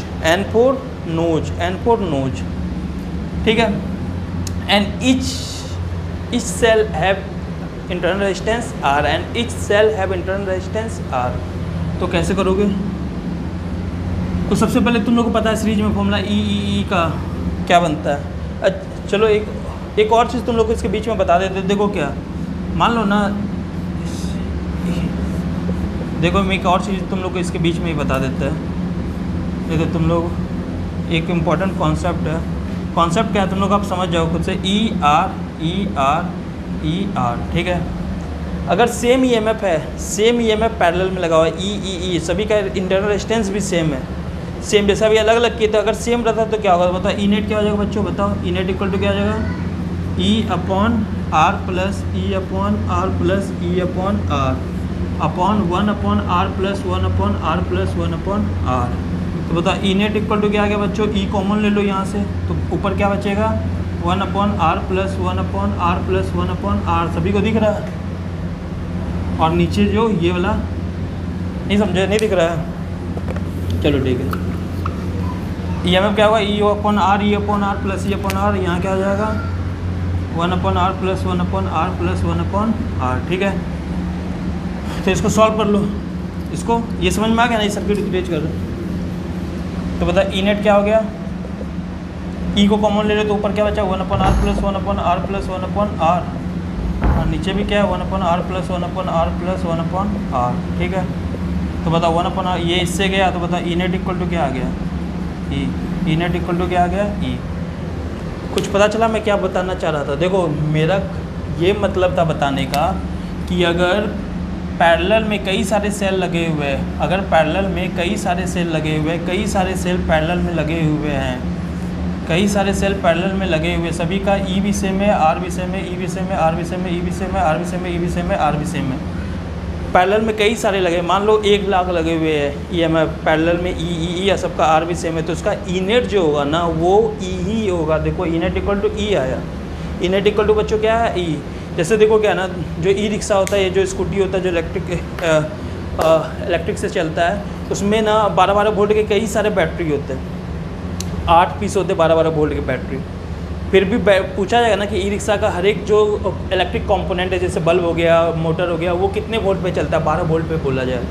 ठीक है. And each cell have internal resistance R and each cell have internal resistance R. तो कैसे करोगे? तो सबसे पहले तुम लोग को पता है सीरीज में फॉर्मूला ई का क्या बनता है. चलो एक और चीज़ तुम लोग को इसके बीच में बता देते. देखो क्या, मान लो ना, देखो मैं एक और चीज़ तुम लोग को इसके बीच में ही बता देते हैं. देखो तुम लोग एक इम्पॉर्टेंट कॉन्सेप्ट है. कॉन्सेप्ट क्या है तुम लोग आप समझ जाओ खुद से. ई आर, ठीक है. अगर सेम ईएमएफ है, सेम ईएमएफ पैरेलल में लगा हुआ है, ई सभी का इंटरनल रेजिस्टेंस भी सेम है, सेम जैसा भी अलग अलग किए. तो अगर सेम रहता तो क्या होगा बताओ. ई नेट क्या हो जाएगा बच्चों, बताओ. ई नेट इक्वल टू क्या हो जाएगा, E upon R plus E upon R plus E upon R upon 1 upon R plus 1 upon R plus 1 upon R. तो बताओ ई नेट इक्वल टू क्या आ गया बच्चों. ई कॉमन ले लो यहाँ से, तो ऊपर क्या बचेगा, 1 upon R plus 1 upon R plus 1 upon R. सभी को दिख रहा है. और नीचे जो ये वाला नहीं समझे, नहीं दिख रहा है. चलो ठीक है. ई एम एफ क्या होगा, E upon R plus E upon R. यहाँ क्या हो जाएगा, 1 upon R plus 1 upon R plus 1 upon R. ठीक है. तो इसको सॉल्व कर लो. इसको ये समझ में आ गया ना, ये सर्किट क्रिएट कर. तो बता ई नेट क्या हो गया, ई को कॉमन ले लो तो ऊपर क्या बचा, 1 upon R plus 1 upon R plus 1 upon R. और नीचे भी क्या है, 1 upon R plus 1 upon R plus 1 upon R. ठीक है. तो बताओ 1 अपॉन आर, ये इससे गया तो बताओ ई नेट इक्वल टू क्या आ गया, ई नेट इक्वल टू क्या आ गया, ई. कुछ पता चला मैं क्या बताना चाह रहा था. देखो मेरा ये मतलब था बताने का कि अगर पैरेलल में कई सारे सेल लगे हुए हैं, अगर पैरेलल में कई सारे सेल लगे हुए हैं, कई सारे सेल पैरेलल में लगे हुए हैं, कई सारे सेल पैरेलल में लगे हुए, सभी का ई भी सेम है, आर भी सेम है, ई भी सेम है, आर भी सेम है, ई भी सेम है, आर भी सेम है, ई भी सेम है, आर भी सेम है. पैरेलल में कई सारे लगे, मान लो 1 लाख लगे हुए हैं ई एम एफ पैरेलल में, ई या सबका आर भी सेम है, तो उसका ई नेट जो होगा ना वो ई ही होगा. देखो ई नेट इक्वल टू ई आया. ई नेट इक्वल टू बच्चों क्या है, ई. जैसे देखो क्या ना, जो ई रिक्शा होता है, ये जो स्कूटी होता है जो इलेक्ट्रिक से चलता है, उसमें ना 12-12 वोल्ट के कई सारे बैटरी होते हैं. 8 पीस होते हैं 12-12 वोल्ट की बैटरी. फिर भी पूछा जाएगा ना कि ई रिक्शा का हर एक जो इलेक्ट्रिक कंपोनेंट है, जैसे बल्ब हो गया, मोटर हो गया, वो कितने वोल्ट पे चलता है, 12 वोल्ट पे बोला जाए.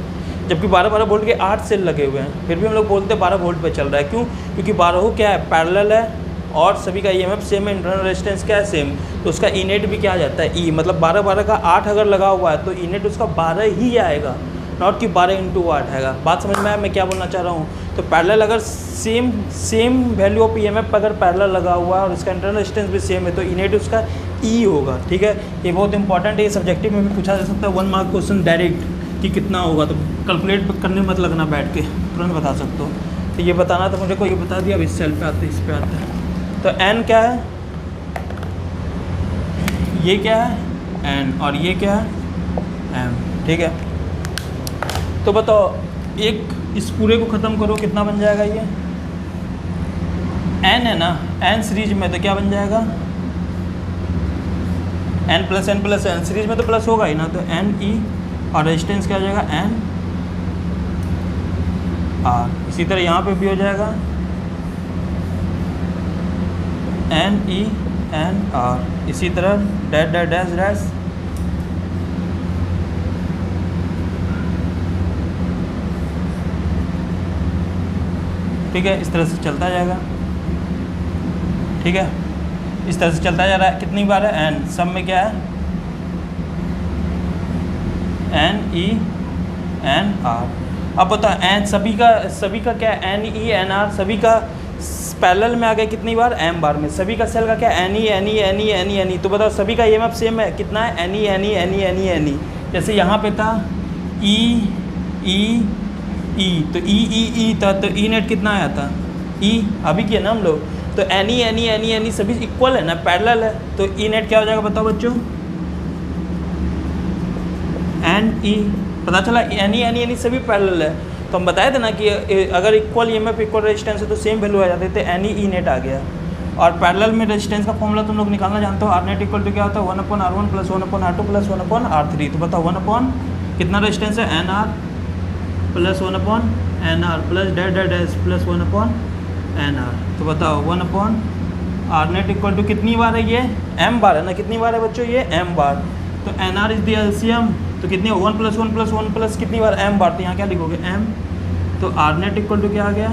जबकि 12-12 वोल्ट के 8 सेल लगे हुए हैं, फिर भी हम लोग बोलते हैं 12 वोल्ट पे चल रहा है. क्यों? क्योंकि 12 क्या है, पैरेलल है और सभी का ईएमएफ सेम है, इंटरनल रेजिस्टेंस क्या है, सेम. तो उसका ई नेट भी क्या आ जाता है, ई. मतलब 12-12 का 8 अगर लगा हुआ है तो ई नेट उसका 12 ही आएगा, नॉट कि 12 × 8 आएगा. बात समझ में आया मैं क्या बोलना चाह रहा हूँ. तो पैरेलल अगर सेम वैल्यू ऑफ ईएमएफ अगर पैरेलल लगा हुआ है और उसका इंटरनल रेजिस्टेंस भी सेम है तो ई नेट उसका ई होगा. ठीक है. ये बहुत इंपॉर्टेंट है, ये सब्जेक्टिव में भी पूछा जा सकता है. 1 मार्क क्वेश्चन डायरेक्ट कि कितना होगा, तो कैलकुलेट करने मत लगना, बैठ के तुरंत बता सकते हो. तो ये बताना तो मुझे को ये बता दिया. अब इस सेल पे आते हैं, इस पे आते हैं. तो एन क्या है, ये क्या है एन, और ये क्या है एम. ठीक है. तो बताओ एक इस पूरे को ख़त्म करो, कितना बन जाएगा ये, एन है ना, एन सीरीज में तो क्या बन जाएगा, एन प्लस एन सीरीज में तो प्लस होगा ही ना, तो एन ई और रेजिस्टेंस क्या हो जाएगा, एन आर. इसी तरह यहाँ पे भी हो जाएगा एन ई एन आर. इसी तरह डैश डैश डैश डैश. ठीक है. इस तरह से चलता जाएगा. ठीक है. इस तरह से चलता जा रहा है. कितनी बार है, एन. सब में क्या है, एन ई एन आर. अब बताओ एन सभी का क्या है, एन ई एन आर. सभी का पैरेलल में आ गया कितनी बार, एम बार में. सभी का सेल का क्या, N E N E N E N E N E. तो बताओ सभी का ईएमएफ सेम है, कितना है, N E N E N E N E N E. जैसे यहाँ पे था ई ई ई, तो ई था, तो ई नेट कितना आया था, ई. अभी किया ना हम लोग. तो एनी सभी इक्वल है ना, पैरेलल है, तो ई नेट क्या हो जाएगा बताओ बच्चों, एन ई, पता चला एनी सभी पैरेलल है। तो हम बताए थे ना कि अगर इक्वल ईएमएफ इक्वल रेजिस्टेंस है तो सेम वैल्यू आ जाती है, तो एनी ई नेट आ गया। और पैरेलल में रेजिस्टेंस का फॉर्मूला तुम लोग निकालना जानते हो, आर नेट इक्वल टू क्या होता है 1/R1 plus 1/R2 plus 1/R3। तो बताओ 1 कितना रेजिस्टेंस है N R plus 1/NR plus dash plus 1/NR। तो बताओ 1/R नेट इक्वल टू कितनी बार है ये, m बार है ना, कितनी बार है बच्चों ये m बार। तो NR इज द एलसीएम, तो कितनी 1 + 1 + 1 प्लस कितनी बार m बार, तो यहाँ क्या लिखोगे m। तो R नेट इक्वल टू क्या आ गया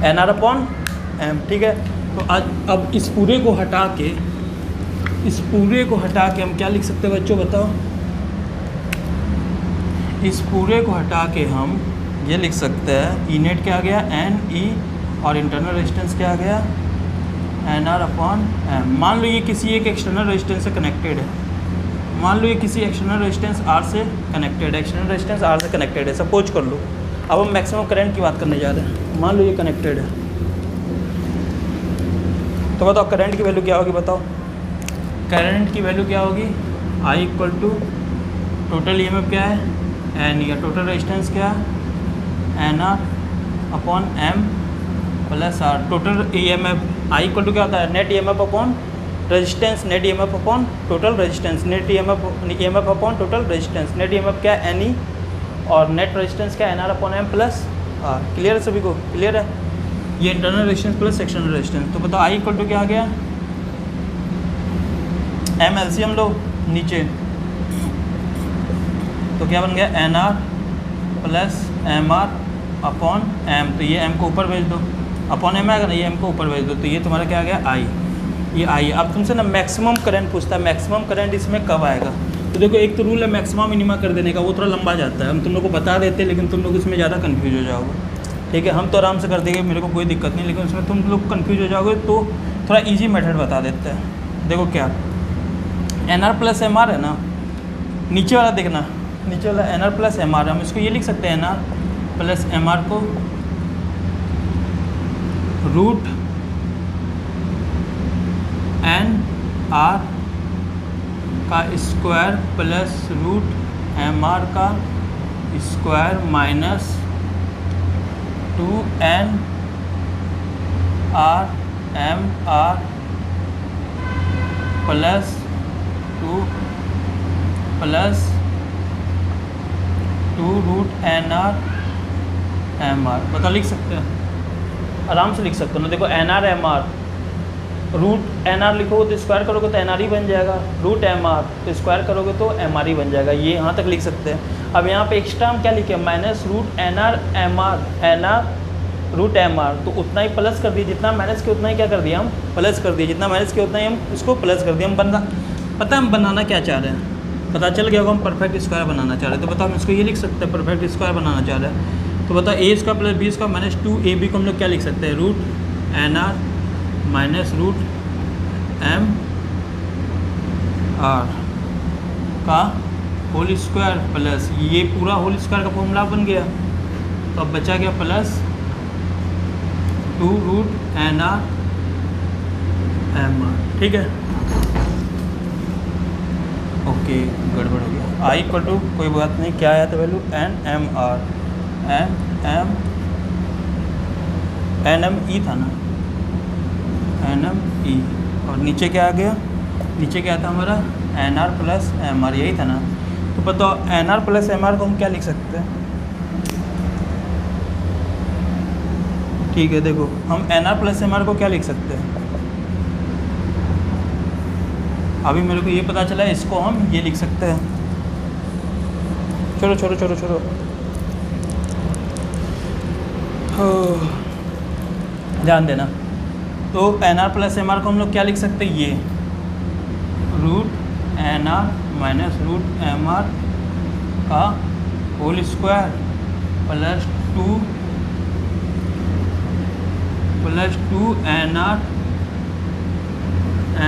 NR/m, ठीक है। तो अब इस पूरे को हटा के हम क्या लिख सकते हैं बच्चों बताओ, इस पूरे को हटा के हम ये लिख सकते हैं ई नेट क्या आ गया एन ई, और इंटरनल रेजिस्टेंस क्या आ गया NR/m। मान लो ये किसी एक एक्सटर्नल रेजिस्टेंस से कनेक्टेड है, मान लो ये किसी एक्सटर्नल रेजिस्टेंस R से कनेक्टेड है, एक्सटर्नल रेजिस्टेंस R से कनेक्टेड है, सपोज कर लो। अब हम मैक्सिमम करंट की बात करने जा रहे हैं, मान लो ये कनेक्टेड है, तो बताओ करंट की वैल्यू क्या होगी बताओ, करंट की वैल्यू क्या होगी I equal to total EMF क्या है एन, या टोटल रेजिस्टेंस क्या है NR/m प्लस R। टोटल ईएमएफ I इक्वल टू क्या होता है net EMF upon resistance, net EMF upon total resistance, net EMF upon total resistance, net EMF क्या है NE और नेट रेजिस्टेंस क्या है NR/m प्लस R। क्लियर है सभी को, क्लियर है। ये internal resistance plus external resistance. तो बताओ I इक्वल टू क्या आ गया m एलसीएम लो नीचे, तो क्या बन गया NR प्लस MR/m। तो ये m को ऊपर भेज दो, अपॉन m आएगा ना, ये m को ऊपर भेज दो, तो ये तुम्हारा क्या आ गया I, ये I। अब तुमसे ना मैक्सिमम करंट पूछता है, मैक्सिमम करंट इसमें कब आएगा। तो देखो एक तो रूल है मैक्सिमम मिनिमा कर देने का, वो थोड़ा लंबा जाता है, हम तुम लोग को बता देते हैं लेकिन तुम लोग इसमें ज़्यादा कन्फ्यूज हो जाओगे, ठीक है। हम तो आराम से कर देंगे, मेरे को कोई दिक्कत नहीं, लेकिन उसमें तुम लोग कन्फ्यूज हो जाओगे, तो थोड़ा ईजी मेथड बता देते हैं। देखो क्या NR प्लस MR है ना, नीचे वाला देखना, नीचे वाला NR प्लस MR, हम इसको ये लिख सकते हैं NR प्लस MR को रूट NR का स्क्वायर प्लस रूट MR का square minus 2NR MR plus 2 root NR MR। बता लिख सकते हैं, आराम से लिख सकते हो ना। देखो NR MR, रूट NR लिखोगे तो स्क्वायर करोगे तो NR ही बन जाएगा, रूट MR तो स्क्वायर करोगे तो MR ही बन जाएगा, ये यहाँ तक लिख सकते हैं। अब यहाँ पे एक्स्ट्रा हम क्या लिखे minus root NR MR, NR root MR, तो उतना ही प्लस कर दिए, जितना माइनस किया उतना ही क्या कर दिया हम प्लस कर दिए, जितना माइनस किया उतना ही हम उसको प्लस कर दिया। हम पता हम बनाना क्या चाह रहे हैं, पता चल गया होगा, हम परफेक्ट स्क्वायर बनाना चाह रहे हैं। तो बताओ हम इसको ये लिख सकते हैं परफेक्ट स्क्वायर बनाना चाह रहे हैं। तो बताओ A square plus B square minus 2AB को हम लोग क्या लिख सकते हैं root NR minus root MR का होल स्क्वायर प्लस ये पूरा होल स्क्वायर का फॉर्मूला बन गया। तो अब बचा गया प्लस 2 रूट NR MR, ठीक है। ओके गड़बड़ हो गया। I इक्वल टू कोई बात नहीं, क्या आया था वैल्यू NMR, NME था ना, NME, और नीचे क्या आ गया, नीचे क्या था हमारा NR प्लस MR, यही था ना। तो बताओ NR प्लस MR को हम क्या लिख सकते हैं, ठीक है। देखो हम NR प्लस MR को क्या लिख सकते हैं, अभी मेरे को ये पता चला है, इसको हम ये लिख सकते हैं। छोड़ो छोड़ो छोड़ो छोड़ो, ध्यान देना। तो NR प्लस MR को हम लोग क्या लिख सकते हैं, ये root NR minus root MR का whole square plus 2 NR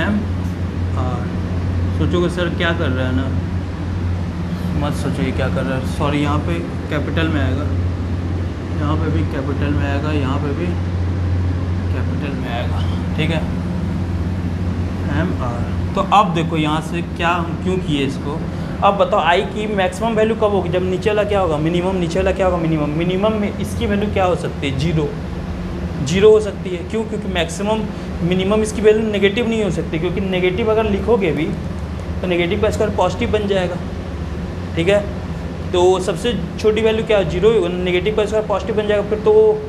MR। सोचोगे सर क्या कर रहा है ना, मत सोचो ये क्या कर रहा है, सॉरी यहाँ पे कैपिटल में आएगा यहाँ पे भी कैपिटल में आएगा, यहाँ पे भी कैपिटल में आएगा, ठीक है, MR। तो अब देखो यहाँ से क्या हम क्यों किए इसको। अब बताओ आई की मैक्सिमम वैल्यू कब होगी, जब नीचे वाला क्या होगा मिनिमम, नीचे वाला क्या होगा मिनिमम। मिनिमम में इसकी वैल्यू क्या हो सकती है, जीरो हो सकती है। क्यों, क्योंकि मैक्सिमम मिनिमम इसकी वैल्यू नेगेटिव नहीं हो सकती, क्योंकि नेगेटिव अगर लिखोगे भी तो नेगेटिव का स्क्वायर पॉजिटिव बन जाएगा, ठीक है। तो सबसे छोटी वैल्यू क्या है, जीरो, नेगेटिव का स्क्वायर पॉजिटिव बन जाएगा, फिर तो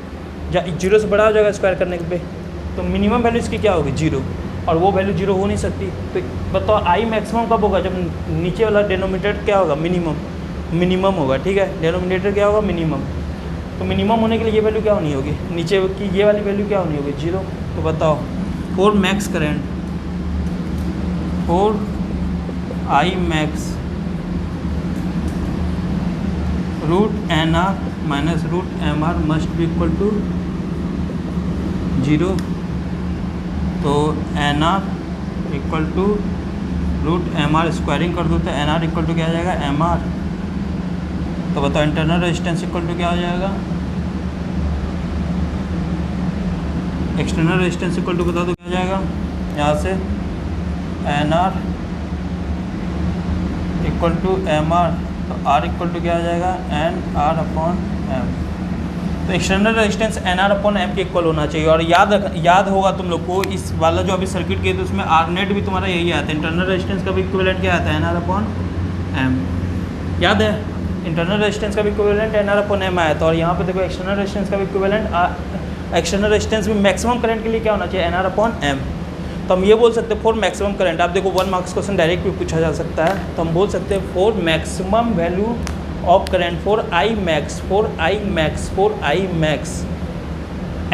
जीरो से बड़ा हो जाएगा स्क्वायर करने पे। तो मिनिमम वैल्यू इसकी क्या होगी, जीरो, और वो वैल्यू जीरो हो नहीं सकती। तो बताओ आई मैक्सिमम कब होगा, जब नीचे वाला डिनोमिनेटर क्या होगा, मिनिमम होगा, ठीक है। डिनोमिनेटर क्या होगा, मिनिमम। तो मिनिमम होने के लिए ये वैल्यू क्या होनी होगी, नीचे की ये वाली वैल्यू क्या होनी होगी, जीरो। तो बताओ for max current, for I max root N R minus root M R must be equal to zero. तो N R equal to root M R squaring कर दो तो एन आर इक्वल टू क्या आ जाएगा, M R. तो बताओ internal resistance equal to क्या हो जाएगा, एक्सटर्नल रेजिस्टेंस इक्वल टू बता दो क्या हो जाएगा, यहाँ से N R equal to M R. तो आर इक्वल टू क्या आ जाएगा, एन आर अपॉन एम। तो external resistance N R upon M के इक्वल होना चाहिए। और याद होगा तुम लोग को इस वाला जो अभी सर्किट किए थे उसमें आर नेट भी तुम्हारा यही आता है, इंटरनल रेजिस्टेंस का भी इक्विवेलेंट क्या आता है, एन आर अपॉन एम। याद है, इंटरनल रेजिस्टेंस का भी equivalent N R upon M आया था। और यहाँ पे देखो एक्सटर्नल रेजिस्टेंस का भी इक्विवेलेंट, एक्सटर्नल रेजिस्टेंस भी मैक्सिमम करंट के लिए क्या होना चाहिए, एन आर अपॉन एम। तो हम ये बोल सकते हैं फॉर मैक्सिमम करंट, आप देखो 1 मार्क्स क्वेश्चन डायरेक्ट भी पूछा जा सकता है। तो हम बोल सकते हैं for maximum value of current for I max,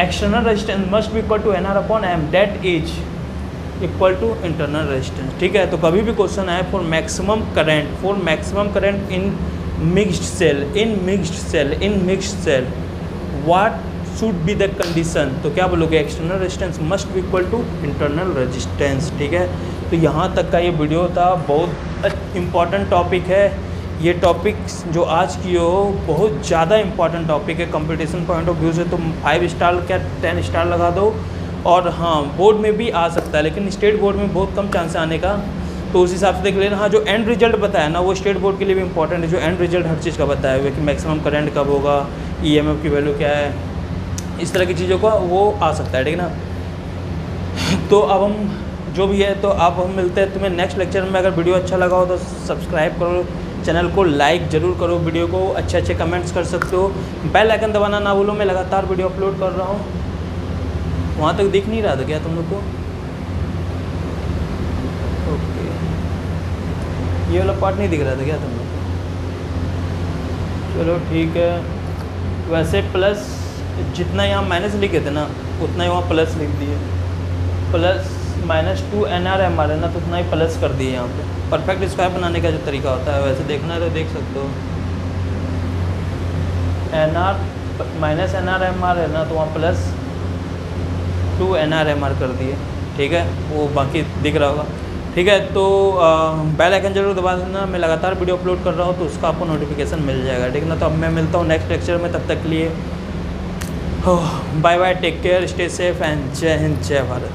external resistance must be equal to N R upon M, that is equal to internal resistance, ठीक है। तो कभी भी क्वेश्चन आए for maximum current in mixed cell what should be the condition, तो क्या बोलोगे, external resistance must be equal to internal resistance, ठीक है। तो यहाँ तक का ये वीडियो था, बहुत इम्पॉर्टेंट टॉपिक है ये। टॉपिक जो आज की हो बहुत ज़्यादा इम्पॉर्टेंट टॉपिक है कंपटीशन पॉइंट ऑफ व्यू से। तुम 5 स्टार क्या 10 स्टार लगा दो। और हाँ, बोर्ड में भी आ सकता है, लेकिन स्टेट बोर्ड में बहुत कम चांस है आने का, तो उस हिसाब से देख लेना। हाँ, जो एंड रिजल्ट बताया ना वो स्टेट बोर्ड के लिए भी इंपॉर्टेंट है, जो एंड रिजल्ट हर चीज़ का बताया हुआ है कि मैक्सिमम करंट कब होगा, EMF की वैल्यू क्या है, इस तरह की चीज़ों का वो आ सकता है, ठीक है ना। तो अब हम जो भी है, तो अब हम मिलते हैं तुम्हें नेक्स्ट लेक्चर में। अगर वीडियो अच्छा लगा हो तो सब्सक्राइब करो, चैनल को लाइक ज़रूर करो, वीडियो को अच्छे कमेंट्स कर सकते हो, बेल आइकन दबाना ना भूलो। मैं लगातार वीडियो अपलोड कर रहा हूँ। वहाँ तक दिख नहीं रहा था क्या तुम लोग को, ओके, ये वाला पार्ट नहीं दिख रहा था क्या तुम लोग को, चलो ठीक है। वैसे प्लस जितना यहाँ माइनस लिखे थे ना उतना ही वहाँ प्लस लिख दिए, प्लस -2 NR/MR है ना, तो उतना ही प्लस कर दिए यहाँ पे। परफेक्ट स्क्वायर बनाने का जो तरीका होता है वैसे देखना है तो देख सकते हो। NR -NR/MR है ना, तो वहाँ +2 NR/MR कर दिए, ठीक है, वो बाकी दिख रहा होगा, ठीक है। तो बेल आइकन जरूर दबा देना, मैं लगातार वीडियो अपलोड कर रहा हूँ तो उसका आपको नोटिफिकेशन मिल जाएगा, ठीक है ना। तो अब मैं मिलता हूँ नेक्स्ट लेक्चर में, तब तक के लिए bye bye, take care, stay safe and जय हिंद, जय भारत।